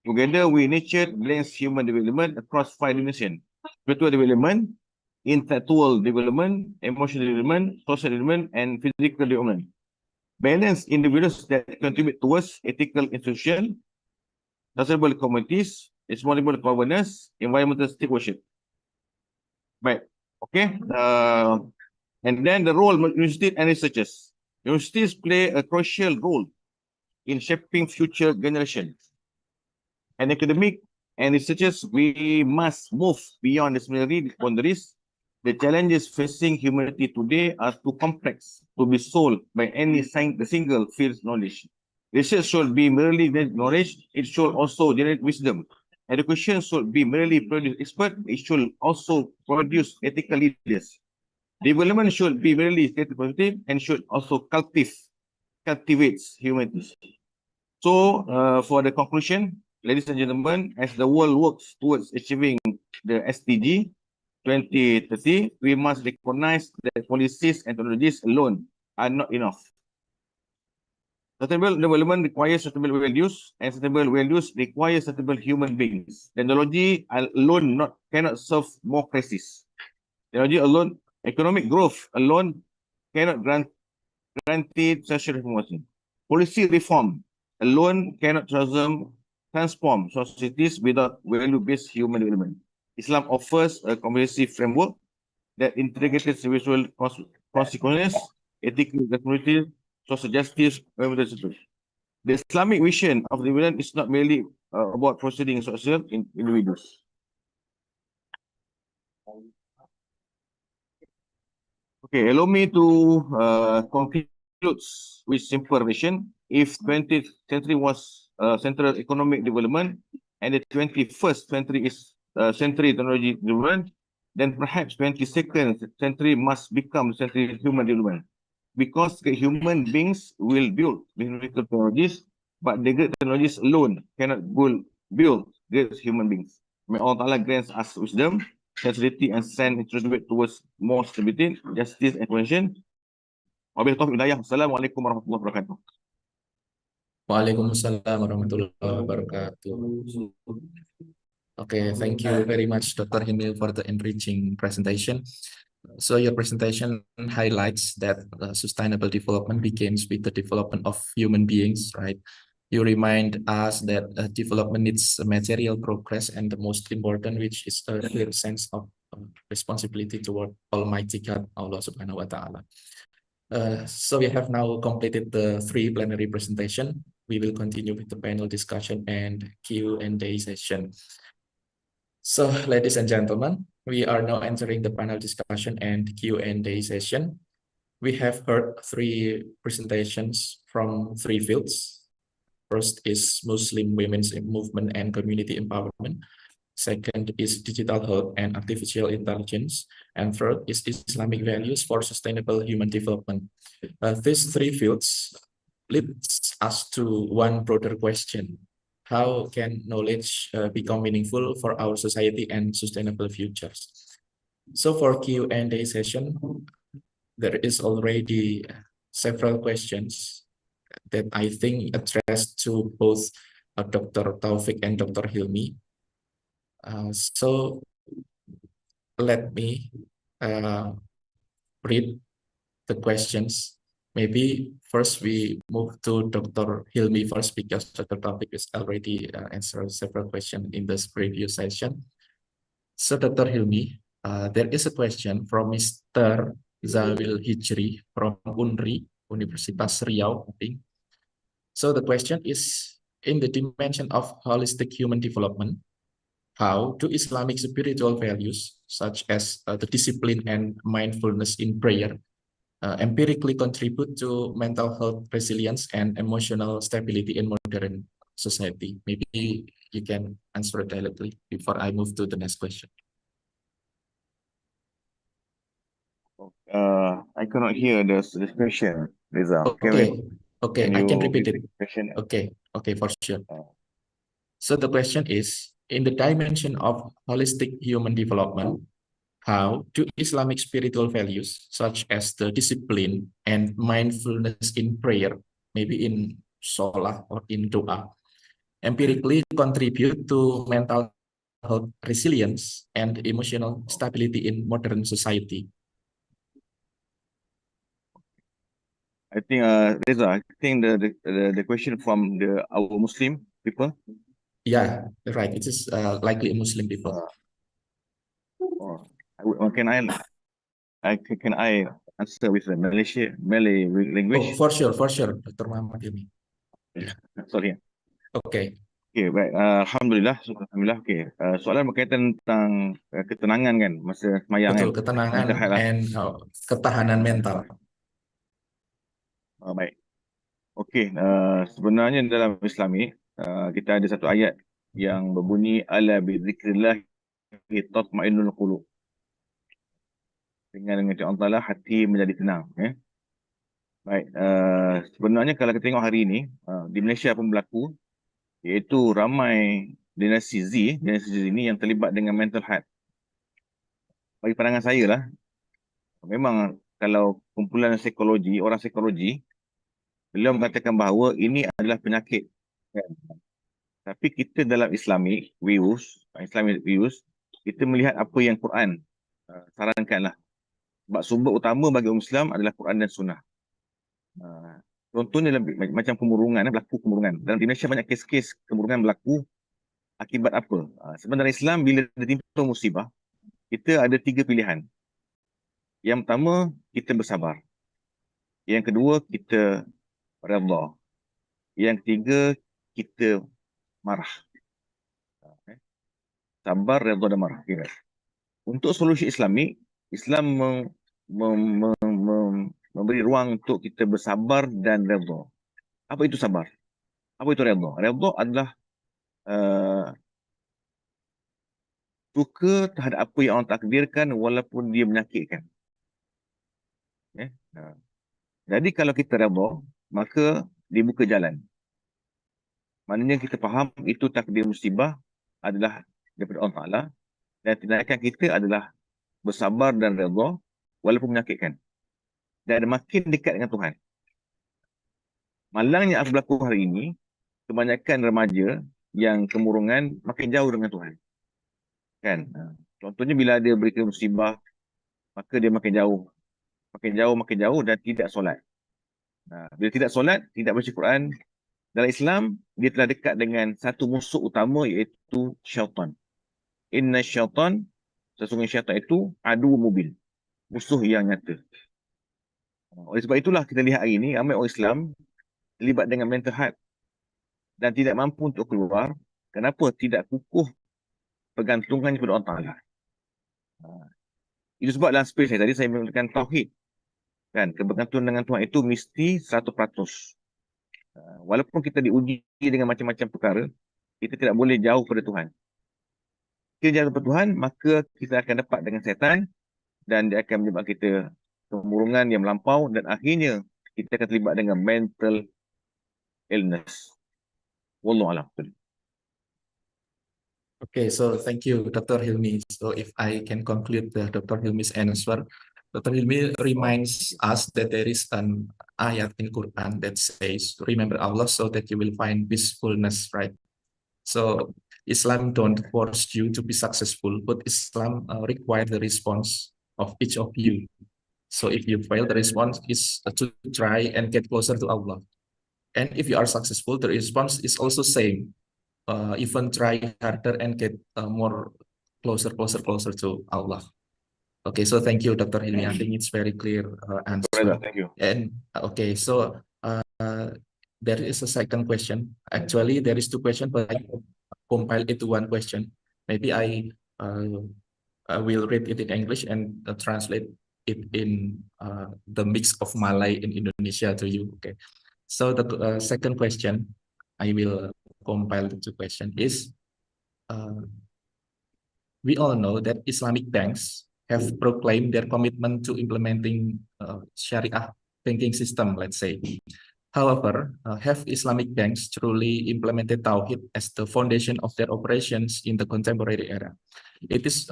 Together, we nurture balanced human development across 5 dimensions: spiritual development, intellectual development, emotional development, social development, and physical development. Balanced individuals that contribute towards ethical institution, sustainable communities, responsible governance, environmental stewardship. Right. Okay. And then the role of universities and researchers. Universities play a crucial role in shaping future generations. And academic and researchers, we must move beyond disciplinary boundaries. The challenges facing humanity today are too complex to be solved by any single field knowledge. Research should be merely knowledge, it should also generate wisdom. Education should be merely produce expert, it should also produce ethical leaders. Development should be merely positive and should also cultivate humanity. So, for the conclusion, ladies and gentlemen, as the world works towards achieving the SDG 2030, we must recognize that policies and technologies alone are not enough. Sustainable development requires sustainable values, and sustainable values require sustainable human beings. Technology alone cannot solve more crises. Technology alone, economic growth alone cannot guarantee social reformation. Policy reform alone cannot transform societies without value-based human development. Islam offers a comprehensive framework that integrated spiritual consequences, ethical responsibility, social justice, environmental justice. The Islamic vision of development is not merely about proceeding social individuals. Okay, allow me to conclude with simple version. If 20th century was central economic development and the 21st century is century technology development, then perhaps 22nd century must become century human development. Because the human beings will build technologies, but the great technologies alone cannot build build great human beings. May Allah Ta'ala grant us wisdom, sensitivity, and send introspect towards more stability, justice, and cohesion. Wabillahi taufiq hidayah. Assalamualaikum warahmatullahi wabarakatuh. Waalaikumsalam warahmatullahi wabarakatuh. Okay, thank you very much, Dr. Himil, for the enriching presentation. So your presentation highlights that sustainable development begins with the development of human beings, right? You remind us that development needs material progress, and the most important, which is a clear sense of responsibility toward Almighty God, Allah Subhanahu wa Ta'ala. So we have now completed the 3 plenary presentation. We will continue with the panel discussion and Q&A session. So, ladies and gentlemen, we are now entering the panel discussion and Q&A session. We have heard 3 presentations from 3 fields. First is Muslim women's movement and community empowerment. Second is digital health and artificial intelligence. And third is Islamic values for sustainable human development. These 3 fields leads us to one broader question. How can knowledge become meaningful for our society and sustainable futures? So for Q&A session, there is already several questions that I think addressed to both Dr. Taufik and Dr. Hilmi. So let me read the questions. Maybe first we move to Dr. Hilmi first, because Dr. Taufik has already answered several questions in this previous session. So Dr. Hilmi, there is a question from Mr. Zawil Hijri from UNRI, Universitas Riau, I think. So the question is, in the dimension of holistic human development, how do Islamic spiritual values, such as the discipline and mindfulness in prayer, empirically contribute to mental health resilience and emotional stability in modern society? Maybe you can answer it directly before I move to the next question. I cannot hear this question, Reza. Okay, I can repeat it. Question? Okay, for sure. So the question is, in the dimension of holistic human development, how do Islamic spiritual values, such as the discipline and mindfulness in prayer, maybe in sholah or in doa, empirically contribute to mental health resilience and emotional stability in modern society? I think, Reza, I think the question from our Muslim people. Yeah, right. It is likely Muslim people. Can I answer with the Malay language? Oh, for sure, Dr. Muhammad Hilmi. Yeah. Sorry. Okay. Okay, baik. Alhamdulillah. Okay. Soalan berkaitan tentang ketenangan kan masa semayang. Betul, kan? ketenangan and ketahanan mental. Baik. Okey, sebenarnya dalam Islami kita ada satu ayat yang berbunyi ala bi zikrillah tatma'innul qulub. Dengan Allah Taala hati menjadi tenang. Baik, sebenarnya kalau kita tengok hari ini di Malaysia pun berlaku, iaitu ramai dinasti Z ini yang terlibat dengan mental health. Bagi pandangan saya lah, memang kalau kumpulan psikologi, orang psikologi, beliau mengatakan bahawa ini adalah penyakit. Kan? Tapi kita dalam Islamic views, kita melihat apa yang Quran sarankanlah. Sebab sumber utama bagi umat Islam adalah Quran dan Sunnah. Contohnya macam kemurungan, berlaku kemurungan. Dalam Indonesia banyak kes-kes kemurungan berlaku akibat apa? Sebenarnya Islam bila ditimpa musibah, kita ada 3 pilihan. Yang pertama, kita bersabar. Yang kedua, kita redha. Yang ketiga, kita marah. Sabar, redha dan marah. Okay. Untuk solusi Islami, Islam memberi ruang untuk kita bersabar dan redha. Apa itu sabar? Apa itu redha? Redha adalah suka terhadap apa yang Allah takdirkan walaupun dia menyakitkan. Jadi kalau kita redha, maka dibuka jalan. Maknanya kita faham itu takdir musibah adalah daripada Allah Ta'ala, dan tindakan kita adalah bersabar dan redha walaupun menyakitkan. Dan makin dekat dengan Tuhan. Malangnya apa berlaku hari ini, kebanyakan remaja yang kemurungan makin jauh dengan Tuhan. Kan? Contohnya bila dia beri musibah, maka dia makin jauh dan tidak solat. Bila tidak solat, tidak baca Quran, dalam Islam, dia telah dekat dengan satu musuh utama, iaitu syaitan. Inna syaitan, sesungguhnya syaitan itu adu mubin, musuh yang nyata. Oleh sebab itulah kita lihat hari ini, ramai orang Islam terlibat dengan mental health dan tidak mampu untuk keluar. Kenapa? Tidak kukuh pergantungannya kepada Allah Ta'ala. Itu sebab dalam space saya tadi, saya menggunakan tauhid. Kan? Kebergantungan dengan Tuhan itu mesti 100%. Walaupun kita diuji dengan macam-macam perkara, kita tidak boleh jauh pada Tuhan. Kita jauh pada Tuhan, maka kita akan dapat dengan setan dan dia akan menyebabkan kita kemurungan yang melampau dan akhirnya kita akan terlibat dengan mental illness. Wallahu a'lam. Okay, so thank you, Dr. Hilmi. So if I can conclude Dr. Hilmi's answer, Dr. Hilmi reminds us that there is an ayat in Quran that says, remember Allah so that you will find peacefulness, right? So Islam don't force you to be successful, but Islam requires the response of each of you. So if you fail, the response is to try and get closer to Allah. And if you are successful, the response is also same. Even try harder and get more closer to Allah. Okay, so thank you, Dr. Hilmi. I think it's very clear answer. Thank you. And okay, so there is a second question. Actually, there is two questions, but I compile it to one question. Maybe I will read it in English and translate it in the mix of Malay in Indonesia to you. Okay. So the second question, I will compile the two questions is, we all know that Islamic banks have proclaimed their commitment to implementing Sharia banking system, let's say. However, have Islamic banks truly implemented Tawhid as the foundation of their operations in the contemporary era? It is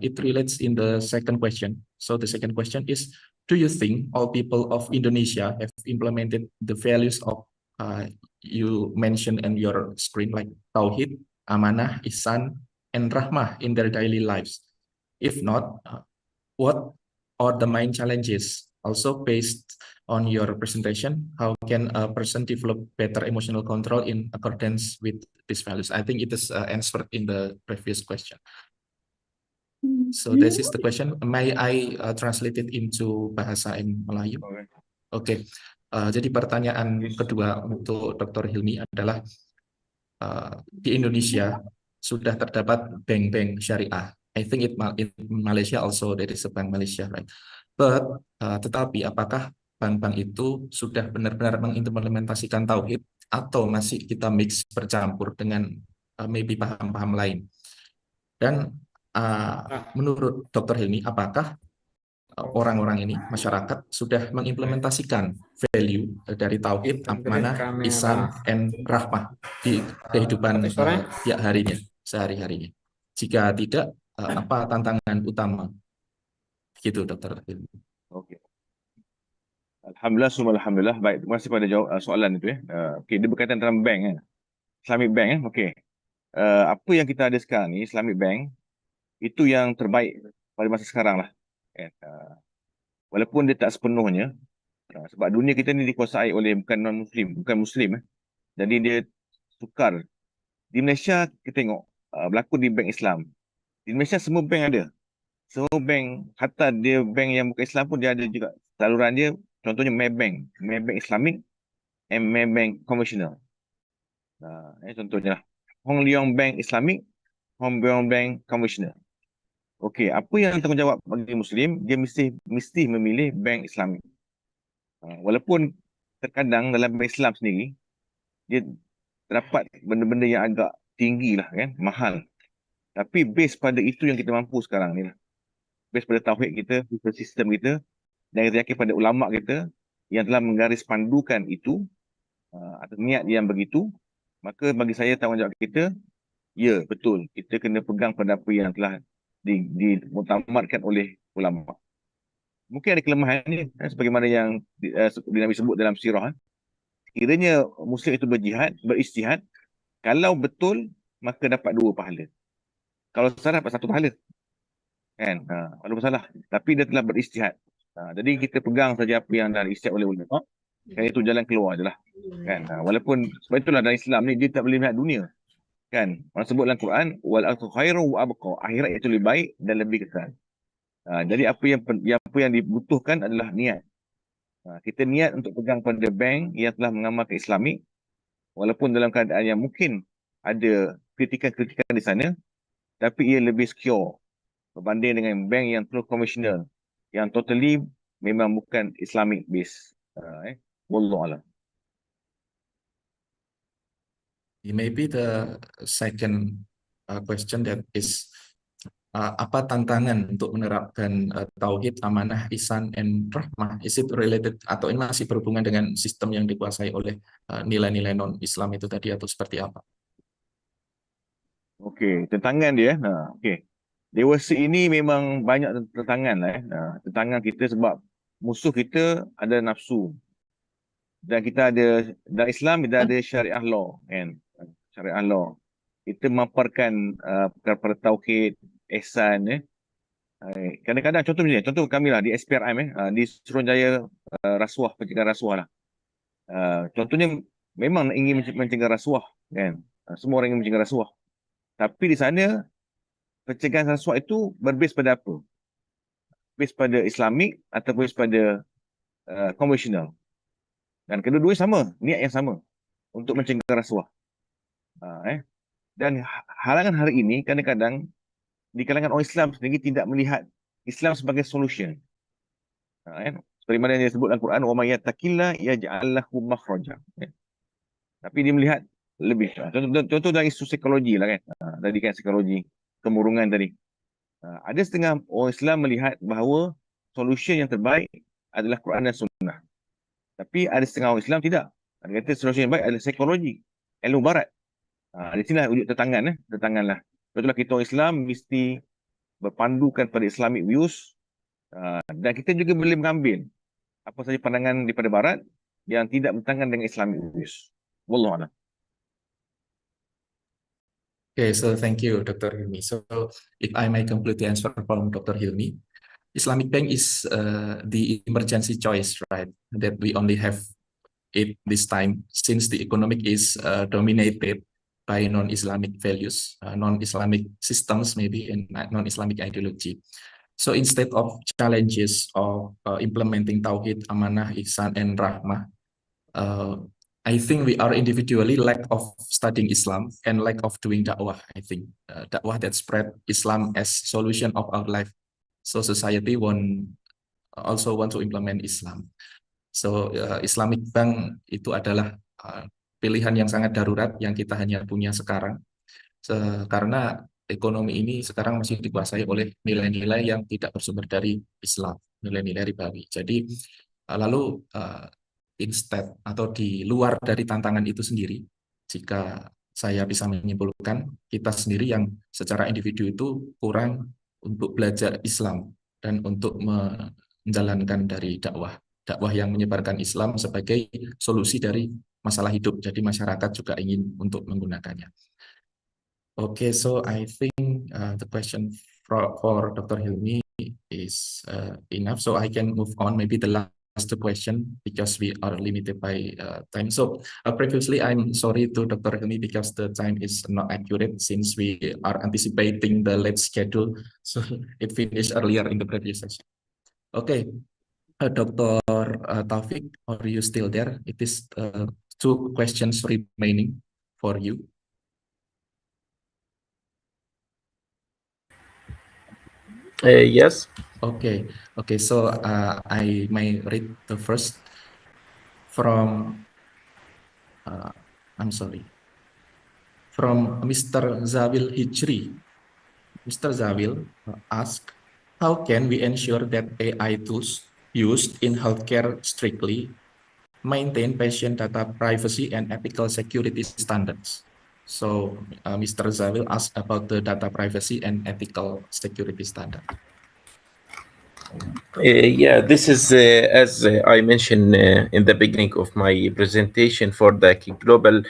it relates in the second question. So the second question is, do you think all people of Indonesia have implemented the values of you mentioned in your screen, like Tauhid, Amanah, Ihsan, and Rahmah in their daily lives? If not, what are the main challenges? Also based on your presentation, how can a person develop better emotional control in accordance with these values? I think it is answered in the previous question. So this is the question. May I translate it into bahasa Melayu? Okay. Jadi pertanyaan kedua untuk Dr. Hilmi adalah, di Indonesia sudah terdapat bank-bank syariah. I think in Malaysia also there is a bank Malaysia, right? But tetapi apakah bank-bank itu sudah benar-benar mengimplementasikan tauhid atau masih kita mix bercampur dengan maybe paham-paham lain? Dan menurut Dr. Hilmi, apakah orang-orang ini, masyarakat, sudah mengimplementasikan value dari tauhid, amanah, ihsan, and rahmah di kehidupan tiap harinya, sehari-harinya? Jika tidak, apa tantangan utama? Gitu, Dr. Hilmi. Okey. Alhamdulillah, semua alhamdulillah. Baik, terima kasih pada jawab soalan itu ya. Okey, dia berkaitan tentang bank kan. Islamic Bank Okey. Apa yang kita ada sekarang ni, Islamic Bank, itu yang terbaik pada masa sekarang lah. Walaupun dia tak sepenuhnya, sebab dunia kita ni dikuasai oleh bukan muslim. Jadi dia tukar. Di Malaysia kita tengok berlaku di bank Islam. Di Malaysia semua bank ada. Semua bank, hatta dia bank yang bukan Islam pun dia ada juga saluran dia. Contohnya Maybank Islamic and Maybank Conventional. Contohnya Hong Leong Bank Islamic, Hong Leong Bank Conventional. Okey, apa yang tanggungjawab bagi Muslim, dia mesti memilih bank Islamic. Walaupun terkadang dalam bank Islam sendiri, dia terdapat benda-benda yang agak tinggi lah kan, mahal. Tapi base pada itu yang kita mampu sekarang ni lah. Base pada tauhid kita, sistem kita, dan kita yakin pada ulama kita yang telah menggaris pandukan itu, atas niat yang begitu, maka bagi saya tanggungjawab kita, ya betul, kita kena pegang pada apa yang telah dimuktamadkan oleh ulama. Mungkin ada kelemahan ni, sebagaimana yang Nabi sebut dalam sirah. Kiranya Muslim itu beristihad, kalau betul, maka dapat 2 pahala. Kalau salah, dapat 1 pahala. Kan? Walaupun salah. Tapi dia telah beristihad. Jadi kita pegang saja apa yang dah istihad oleh ulama. Kan itu jalan keluar je lah. Kan? Walaupun, sebab itulah dalam Islam ni, dia tak boleh melihat dunia. Kan? Allah sebut dalam Quran, wal akhiratu khairu wa abqa. Akhirat itu lebih baik dan lebih kekal. Jadi apa yang dibutuhkan adalah niat. Kita niat untuk pegang pada bank yang telah mengamalkan Islamik, walaupun dalam keadaan yang mungkin ada kritikan-kritikan di sana, tapi ia lebih secure berbanding dengan bank yang terus konvensional, yang totally memang bukan Islamic base. Wallahualam. Maybe the second question that is apa tantangan untuk menerapkan tauhid, amanah, ihsan, and rahmah? Is it related atau ini masih berhubungan dengan sistem yang dikuasai oleh nilai-nilai non-Islam itu tadi atau seperti apa? Okey, tantangan dia. Okey. Dewasa ini memang banyak tantangan lah. Tantangan kita sebab musuh kita ada nafsu. Dan kita ada, dalam Islam kita ada syariah law. Kan? Syariah law. Kita memaparkan perkara tauhid, ihsan. Kadang-kadang contoh kami lah di SPRM di Suruhanjaya rasuah, pencegahan rasuah lah. Contohnya memang ingin mencegah rasuah. Kan? Semua orang ingin mencegah rasuah. Tapi di sana pencegahan rasuah itu berbase pada apa? Base pada Islamik ataupun base pada konvensional. Dan kedua-duanya sama, niat yang sama untuk mencegah rasuah. Dan halangan hari ini kadang-kadang di kalangan orang Islam sendiri tidak melihat Islam sebagai solution. Seperti mana yang disebut dalam Quran, wa may yattaqillah yaj'al lahu makhraja. Tapi dia melihat lebih. Contoh dari isu psikologi lah kan. Tadi kan psikologi, kemurungan tadi. Ada setengah orang Islam melihat bahawa solution yang terbaik adalah Quran dan Sunnah. Tapi ada setengah orang Islam tidak. Dia kata solution yang baik adalah psikologi, ilmu barat. Di sini lah wujud tertangan lah. Betul lah kita orang Islam mesti berpandukan pada Islamic views, dan kita juga boleh mengambil apa saja pandangan daripada barat yang tidak bertentangan dengan Islamic views. Wallahualam. Okay, so thank you, Dr. Hilmi. So if I may complete the answer from Dr. Hilmi, Islamic Bank is the emergency choice, right? That we only have it this time since the economic is dominated by non-Islamic values, non-Islamic systems maybe, and non-Islamic ideology. So instead of challenges of implementing Tauhid, Amanah, Ihsan, and Rahmah, I think we are individually lack of studying Islam and lack of doing dakwah, I think. Dakwah that spread Islam as solution of our life. So society also want to implement Islam. So Islamic Bank itu adalah pilihan yang sangat darurat yang kita hanya punya sekarang. Karena ekonomi ini sekarang masih dikuasai oleh nilai-nilai yang tidak bersumber dari Islam, nilai-nilai ribawi. Jadi lalu instead atau di luar dari tantangan itu sendiri, jika saya bisa menyimpulkan, kita sendiri yang secara individu itu kurang untuk belajar Islam dan untuk menjalankan dari dakwah yang menyebarkan Islam sebagai solusi dari masalah hidup. Jadi masyarakat juga ingin untuk menggunakannya. Okay, so I think the question for Dr. Hilmi is enough. So I can move on. Maybe the last question because we are limited by time. So previously, I'm sorry to Dr. Hilmi because the time is not accurate since we are anticipating the late schedule. So it finished earlier in the previous session. Okay. Dr. Taufik, are you still there? It is 2 questions remaining for you. Yes. Okay. So I may read the first from. I'm sorry. From Mr. Zawil Hijri. Mr. Zawil asked, how can we ensure that AI tools used in healthcare strictly maintain patient data privacy and ethical security standards. So Mr. Reza will ask about the data privacy and ethical security standard. Yeah, this is as I mentioned in the beginning of my presentation for the global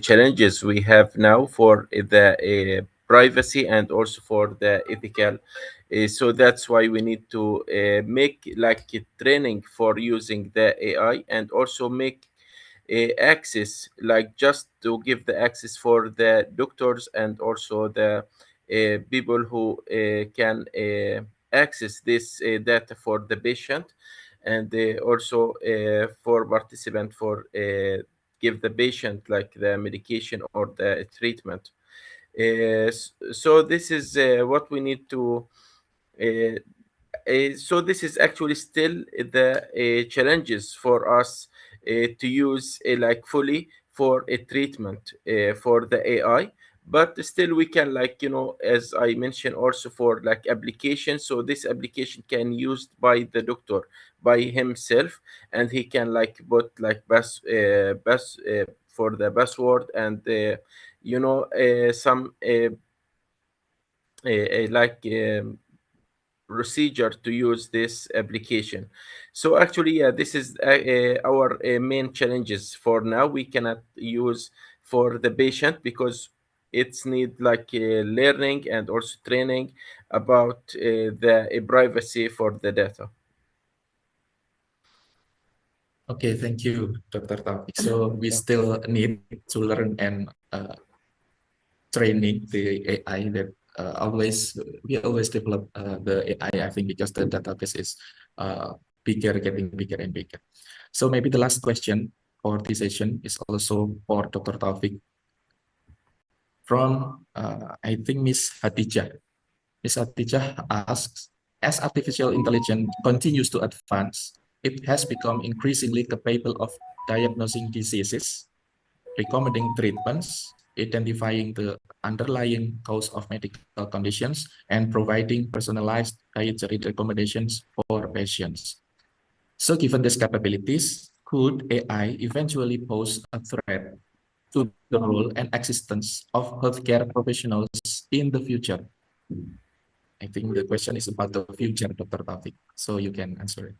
challenges we have now for the privacy and also for the ethical. So that's why we need to make like a training for using the AI and also make access, like just to give the access for the doctors and also the people who can access this data for the patient, and also for participant for give the patient like the medication or the treatment. So this is what we need to uh, so this is actually still the challenges for us to use like fully for a treatment for the AI, but still we can, like, you know, as I mentioned, also for like application. So this application can used by the doctor by himself, and he can like put like for the password and some like procedure to use this application. So actually, yeah, this is our main challenges for now. We cannot use for the patient because it's need like learning and also training about the privacy for the data. Okay, thank you, Dr. Taufik. So we still need to learn and training the AI that we always develop the AI. I think because the database is bigger, getting bigger and bigger. So maybe the last question for this session is also for Dr. Taufik from I think Miss Hatijah. Miss Hatijah asks, as artificial intelligence continues to advance, it has become increasingly capable of diagnosing diseases, recommending treatments, identifying the underlying cause of medical conditions, and providing personalized dietary recommendations for patients. So given these capabilities, could AI eventually pose a threat to the role and existence of healthcare professionals in the future? I think the question is about the future, Dr. Taufik, so you can answer it.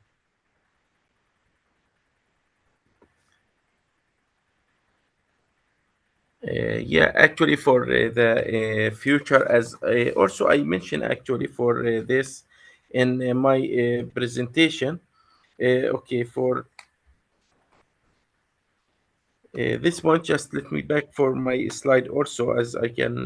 Yeah, actually, for the future, as also I mentioned actually for this in my presentation. Okay, for this one, just let me back for my slide also, as I can.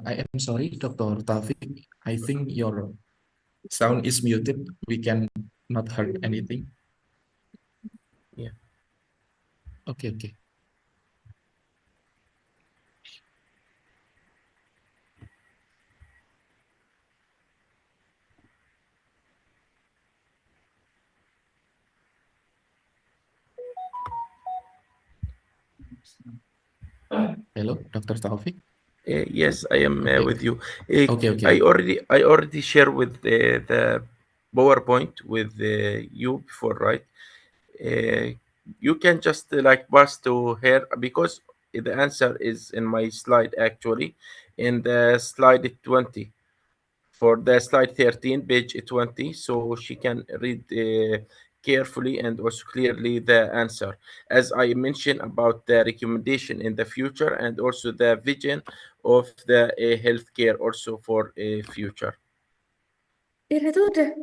I am sorry, Dr. Taufik. I think your sound is muted. We can not heard anything. Yeah. Okay, okay. Hello, Dr. Taufik. Yes, I am Okay. with you. Okay, okay. I already share with the PowerPoint with you before, right? Uh, you can just like pass to her because the answer is in my slide actually, in the slide 20. For the slide 13, page 20, so she can read carefully and also clearly the answer. As I mentioned about the recommendation in the future and also the vision of the healthcare also for future. Itu udah.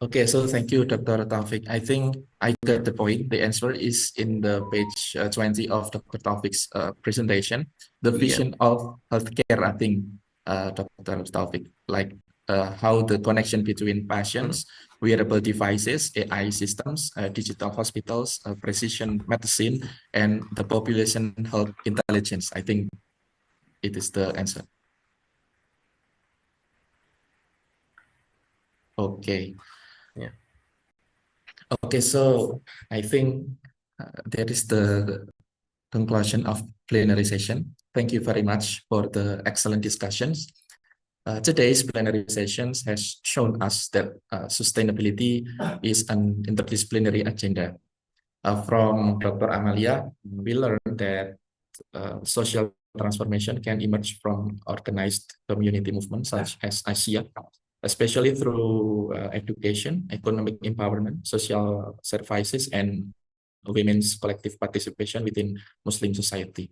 Okay, so thank you, Dr. Taufik. I think I got the point. The answer is in the page 20 of Dr. Taufik's presentation. The vision of healthcare, I think, Dr. Taufik, like how the connection between patients, wearable devices, AI systems, digital hospitals, precision medicine, and the population health intelligence. I think it is the answer. Okay. Yeah. Okay, so I think that is the conclusion of plenary session. Thank you very much for the excellent discussions. Today's plenary sessions has shown us that sustainability is an interdisciplinary agenda. From Dr. Amalia, we learned that social transformation can emerge from organized community movements such as ASEA, especially through education, economic empowerment, social services, and women's collective participation within Muslim society.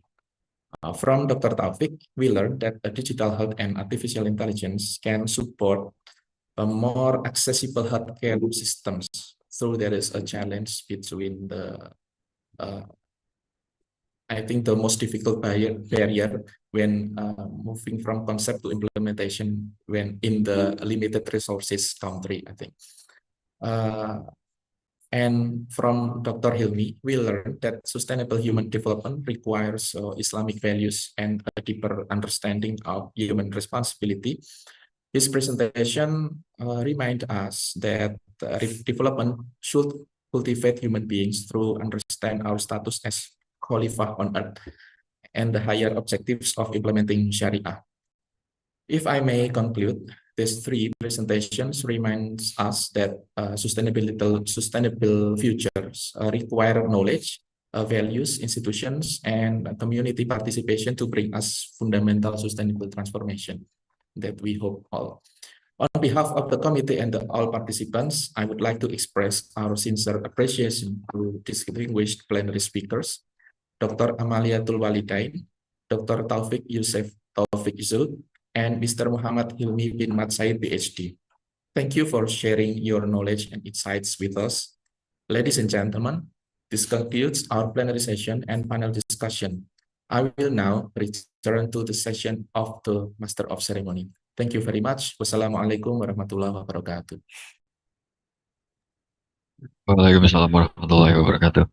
From Dr. Taufik, we learned that digital health and artificial intelligence can support a more accessible healthcare systems. So there is a challenge between the I think the most difficult barrier when moving from concept to implementation when in the limited resources country, I think. And from Dr. Hilmi, we learned that sustainable human development requires Islamic values and a deeper understanding of human responsibility. His presentation reminds us that development should cultivate human beings through understand our status as Khalifah on earth and the higher objectives of implementing Sharia. If I may conclude, these three presentations reminds us that sustainable futures require knowledge, values, institutions, and community participation to bring us fundamental sustainable transformation that we hope all. On behalf of the committee and all participants, I would like to express our sincere appreciation to distinguished plenary speakers, Dr. Amalia Tulwalidain, Dr. Taufik Yusef Taufik Zul, and Mr. Muhammad Hilmi bin Mat Said, PhD. Thank you for sharing your knowledge and insights with us. Ladies and gentlemen, this concludes our plenary session and panel discussion. I will now return to the session of the Master of Ceremony. Thank you very much. Wassalamualaikum warahmatullahi wabarakatuh. Waalaikumsalam warahmatullahi wabarakatuh.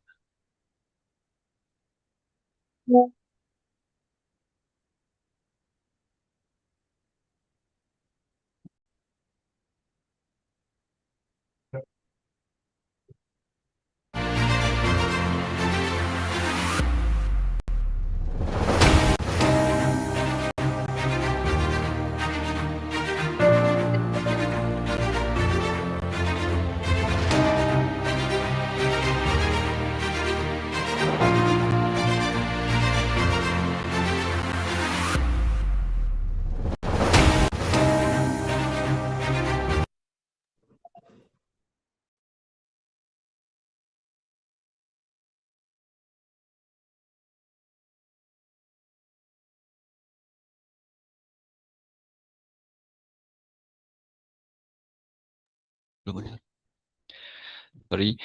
Sorry.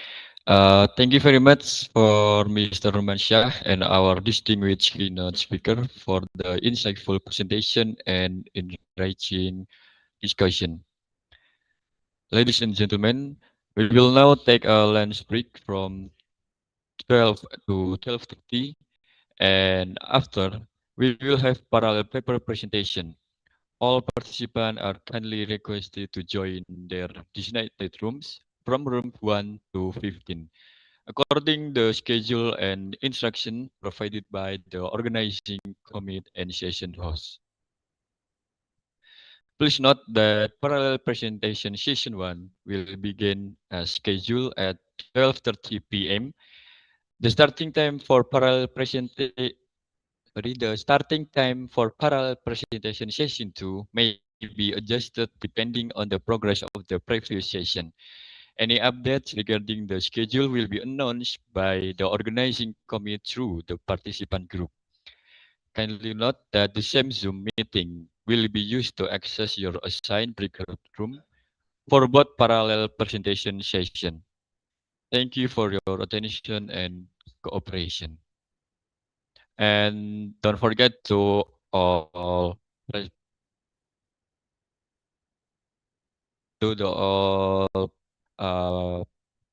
Thank you very much for Mr. Romansyah and our distinguished keynote speaker for the insightful presentation and enriching discussion. Ladies and gentlemen, we will now take a lunch break from 12 to 12:30, and after we will have parallel paper presentation. All participants are kindly requested to join their designated rooms from room 1 to 15, according the schedule and instruction provided by the organizing committee and session host. Please note that parallel presentation session 1 will begin as scheduled at 12:30 p.m. The starting time for parallel presentation the starting time for parallel presentation session 2 may be adjusted depending on the progress of the previous session. Any updates regarding the schedule will be announced by the organizing committee through the participant group. Kindly note that the same Zoom meeting will be used to access your assigned breakout room for both parallel presentation session. Thank you for your attention and cooperation. And don't forget to all to the all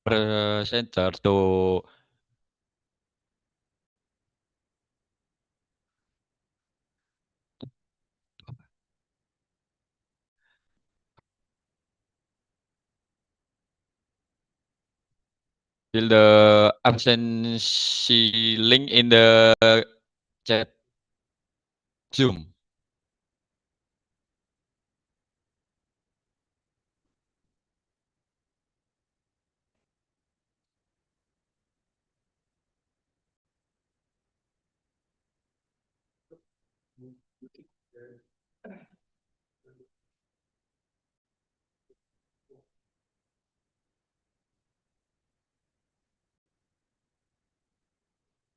presenter to fill the absentee link in the chat Zoom.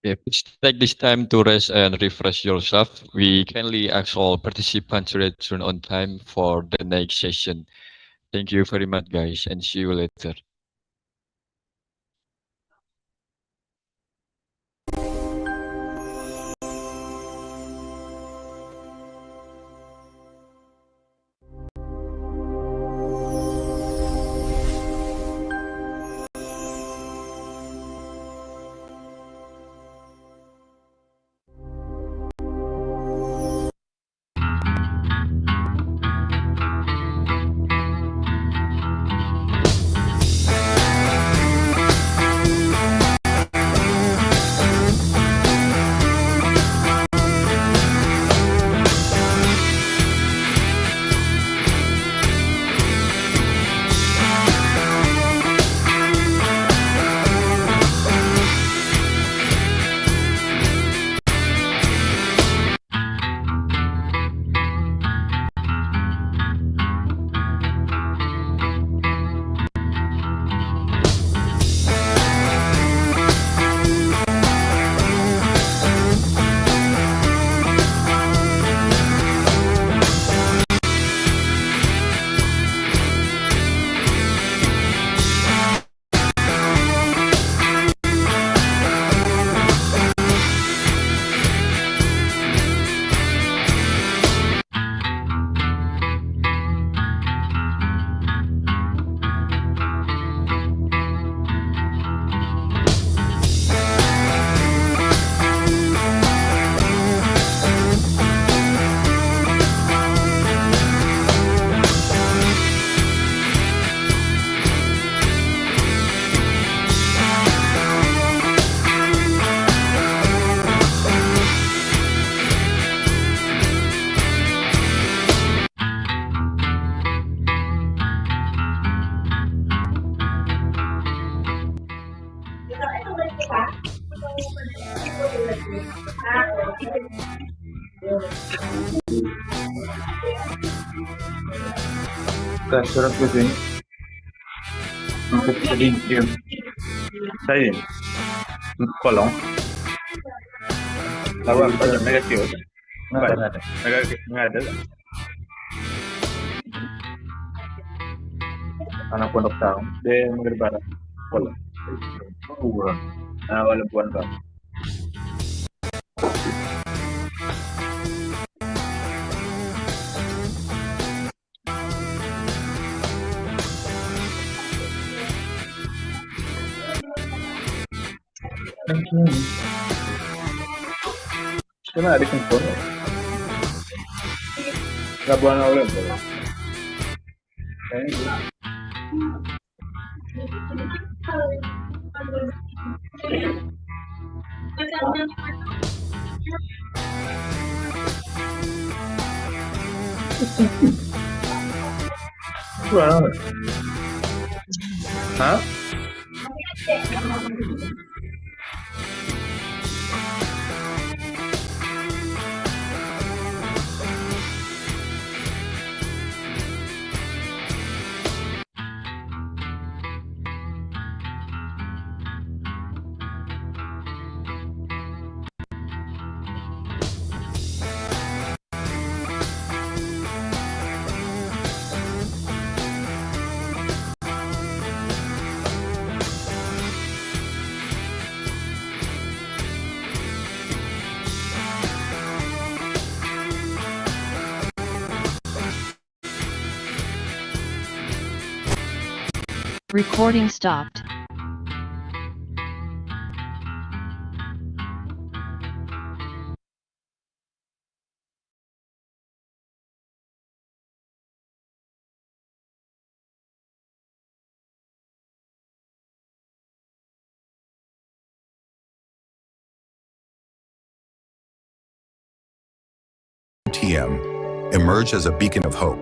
Yeah, please take this time to rest and refresh yourself. We kindly ask all participants to return on time for the next session. Thank you very much, guys, and see you later. Surat kucing untuk sedikit saya kolong lawan pada negatif nggak ada anak pondok tahu dia mengerbara kolong walaupun tak Kena ada kumpul. Labuan oleh. Wow. Hah? Recording stopped. TM emerged as a beacon of hope,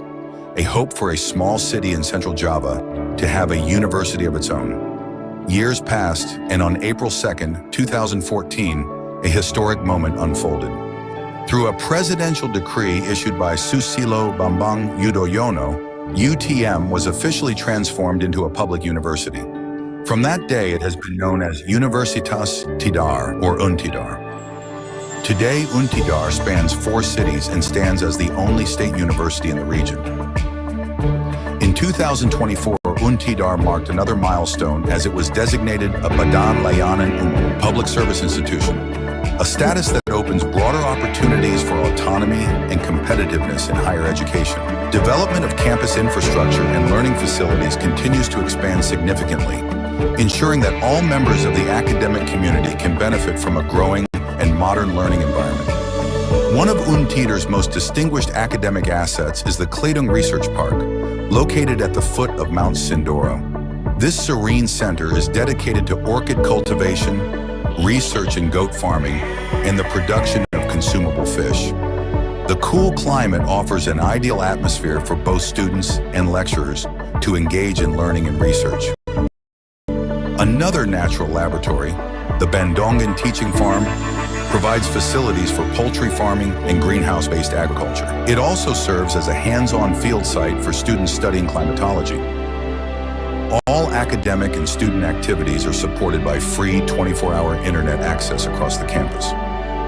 a hope for a small city in central Java to have a university of its own. Years passed, and on April 2nd, 2014, a historic moment unfolded. Through a presidential decree issued by Susilo Bambang Yudhoyono, UTM was officially transformed into a public university. From that day, it has been known as Universitas Tidar, or Untidar. Today, Untidar spans 4 cities and stands as the only state university in the region. In 2024, Untidar marked another milestone as it was designated a Badan Layanan Umum, public service institution, a status that opens broader opportunities for autonomy and competitiveness in higher education. Development of campus infrastructure and learning facilities continues to expand significantly, ensuring that all members of the academic community can benefit from a growing and modern learning environment. One of Untidar's most distinguished academic assets is the Kledung Research Park, located at the foot of Mount Sindoro. This serene center is dedicated to orchid cultivation, research in goat farming, and the production of consumable fish. The cool climate offers an ideal atmosphere for both students and lecturers to engage in learning and research. Another natural laboratory, the Bandongan Teaching Farm, provides facilities for poultry farming and greenhouse-based agriculture. It also serves as a hands-on field site for students studying climatology. All academic and student activities are supported by free 24-hour internet access across the campus.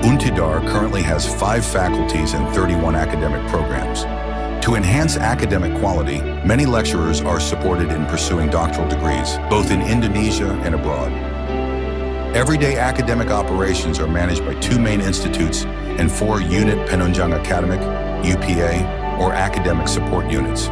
Untidar currently has 5 faculties and 31 academic programs. To enhance academic quality, many lecturers are supported in pursuing doctoral degrees, both in Indonesia and abroad. Everyday academic operations are managed by 2 main institutes and 4 unit Penunjang Academic, UPA, or academic support units.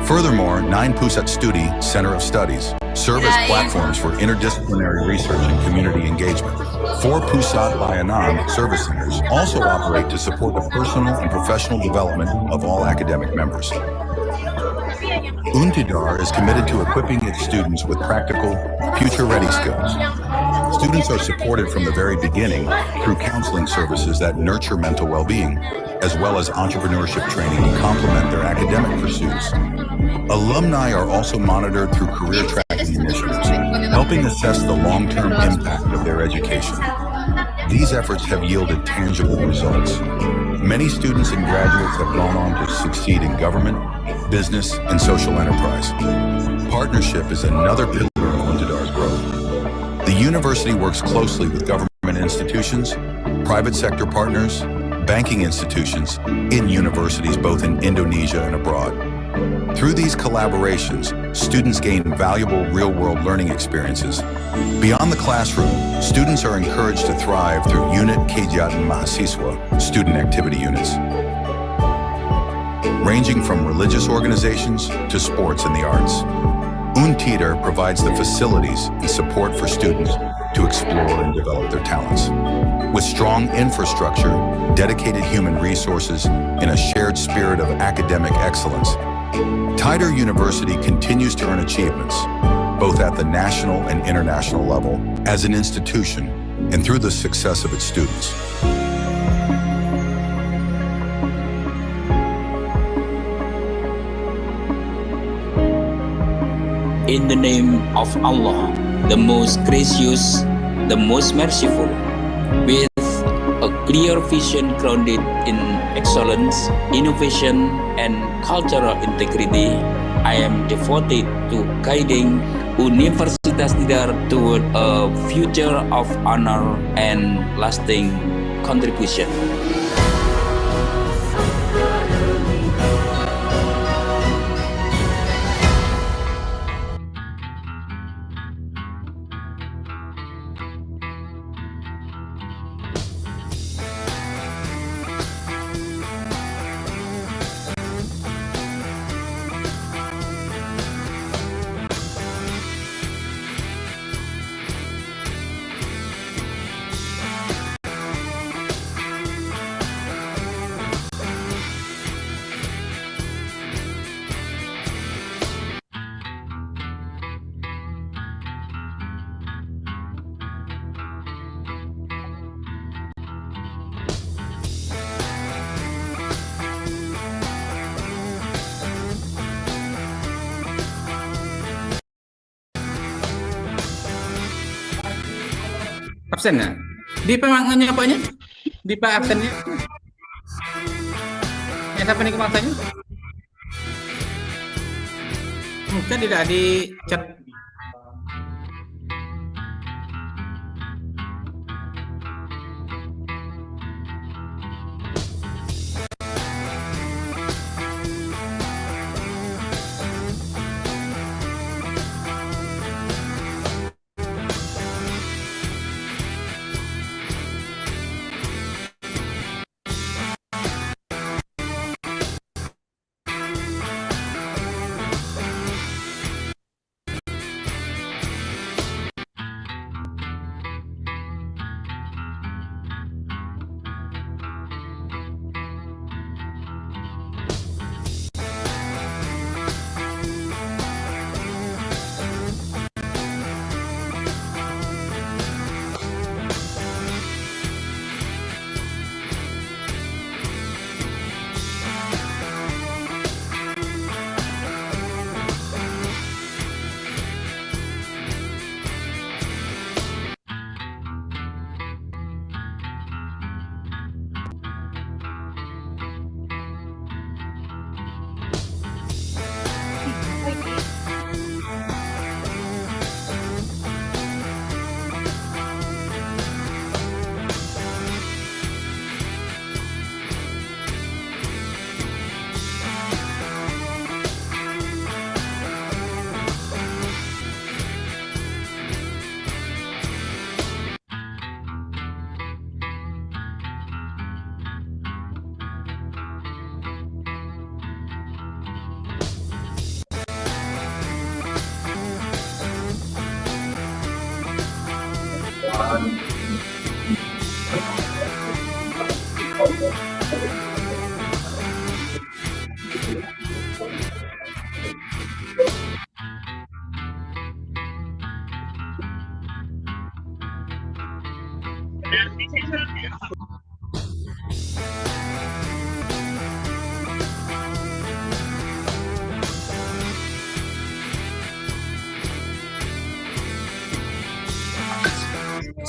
Furthermore, 9 Pusat Studi, Center of Studies, serve as platforms for interdisciplinary research and community engagement. 4 Pusat Layanan service centers also operate to support the personal and professional development of all academic members. Untidar is committed to equipping its students with practical, future-ready skills. Students are supported from the very beginning through counseling services that nurture mental well-being, as well as entrepreneurship training to complement their academic pursuits. Alumni are also monitored through career tracking initiatives, helping assess the long-term impact of their education. These efforts have yielded tangible results. Many students and graduates have gone on to succeed in government, business, and social enterprise. Partnership is another pillar of Untidar's growth. The university works closely with government institutions, private sector partners, banking institutions in universities both in Indonesia and abroad. Through these collaborations, students gain valuable real-world learning experiences. Beyond the classroom, students are encouraged to thrive through Unit Kegiatan Mahasiswa, student activity units, ranging from religious organizations to sports and the arts. Untidar provides the facilities and support for students to explore and develop their talents. With strong infrastructure, dedicated human resources, and a shared spirit of academic excellence, Tidar University continues to earn achievements, both at the national and international level, as an institution, and through the success of its students. In the name of Allah, the most gracious, the most merciful, with a clear vision grounded in excellence, innovation, and cultural integrity, I am devoted to guiding Universitas Tidar toward a future of honor and lasting contribution. absen nggak? Di pemangganya apanya? Di pak absennya? Ya siapa nih kemaksanya? Bukan tidak di chat.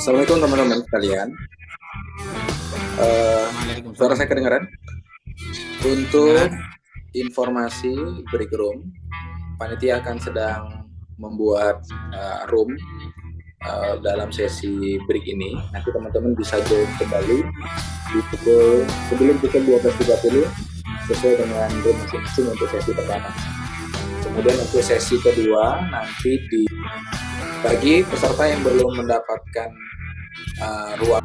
Assalamualaikum teman-teman sekalian. Suara saya kedengaran? Untuk informasi break room, panitia akan sedang membuat room dalam sesi break ini. Nanti teman-teman bisa join kembali di sebelum pukul 12.30 sesuai dengan room masing-masing untuk sesi pertama. Kemudian untuk sesi kedua nanti bagi peserta yang belum mendapatkan ruang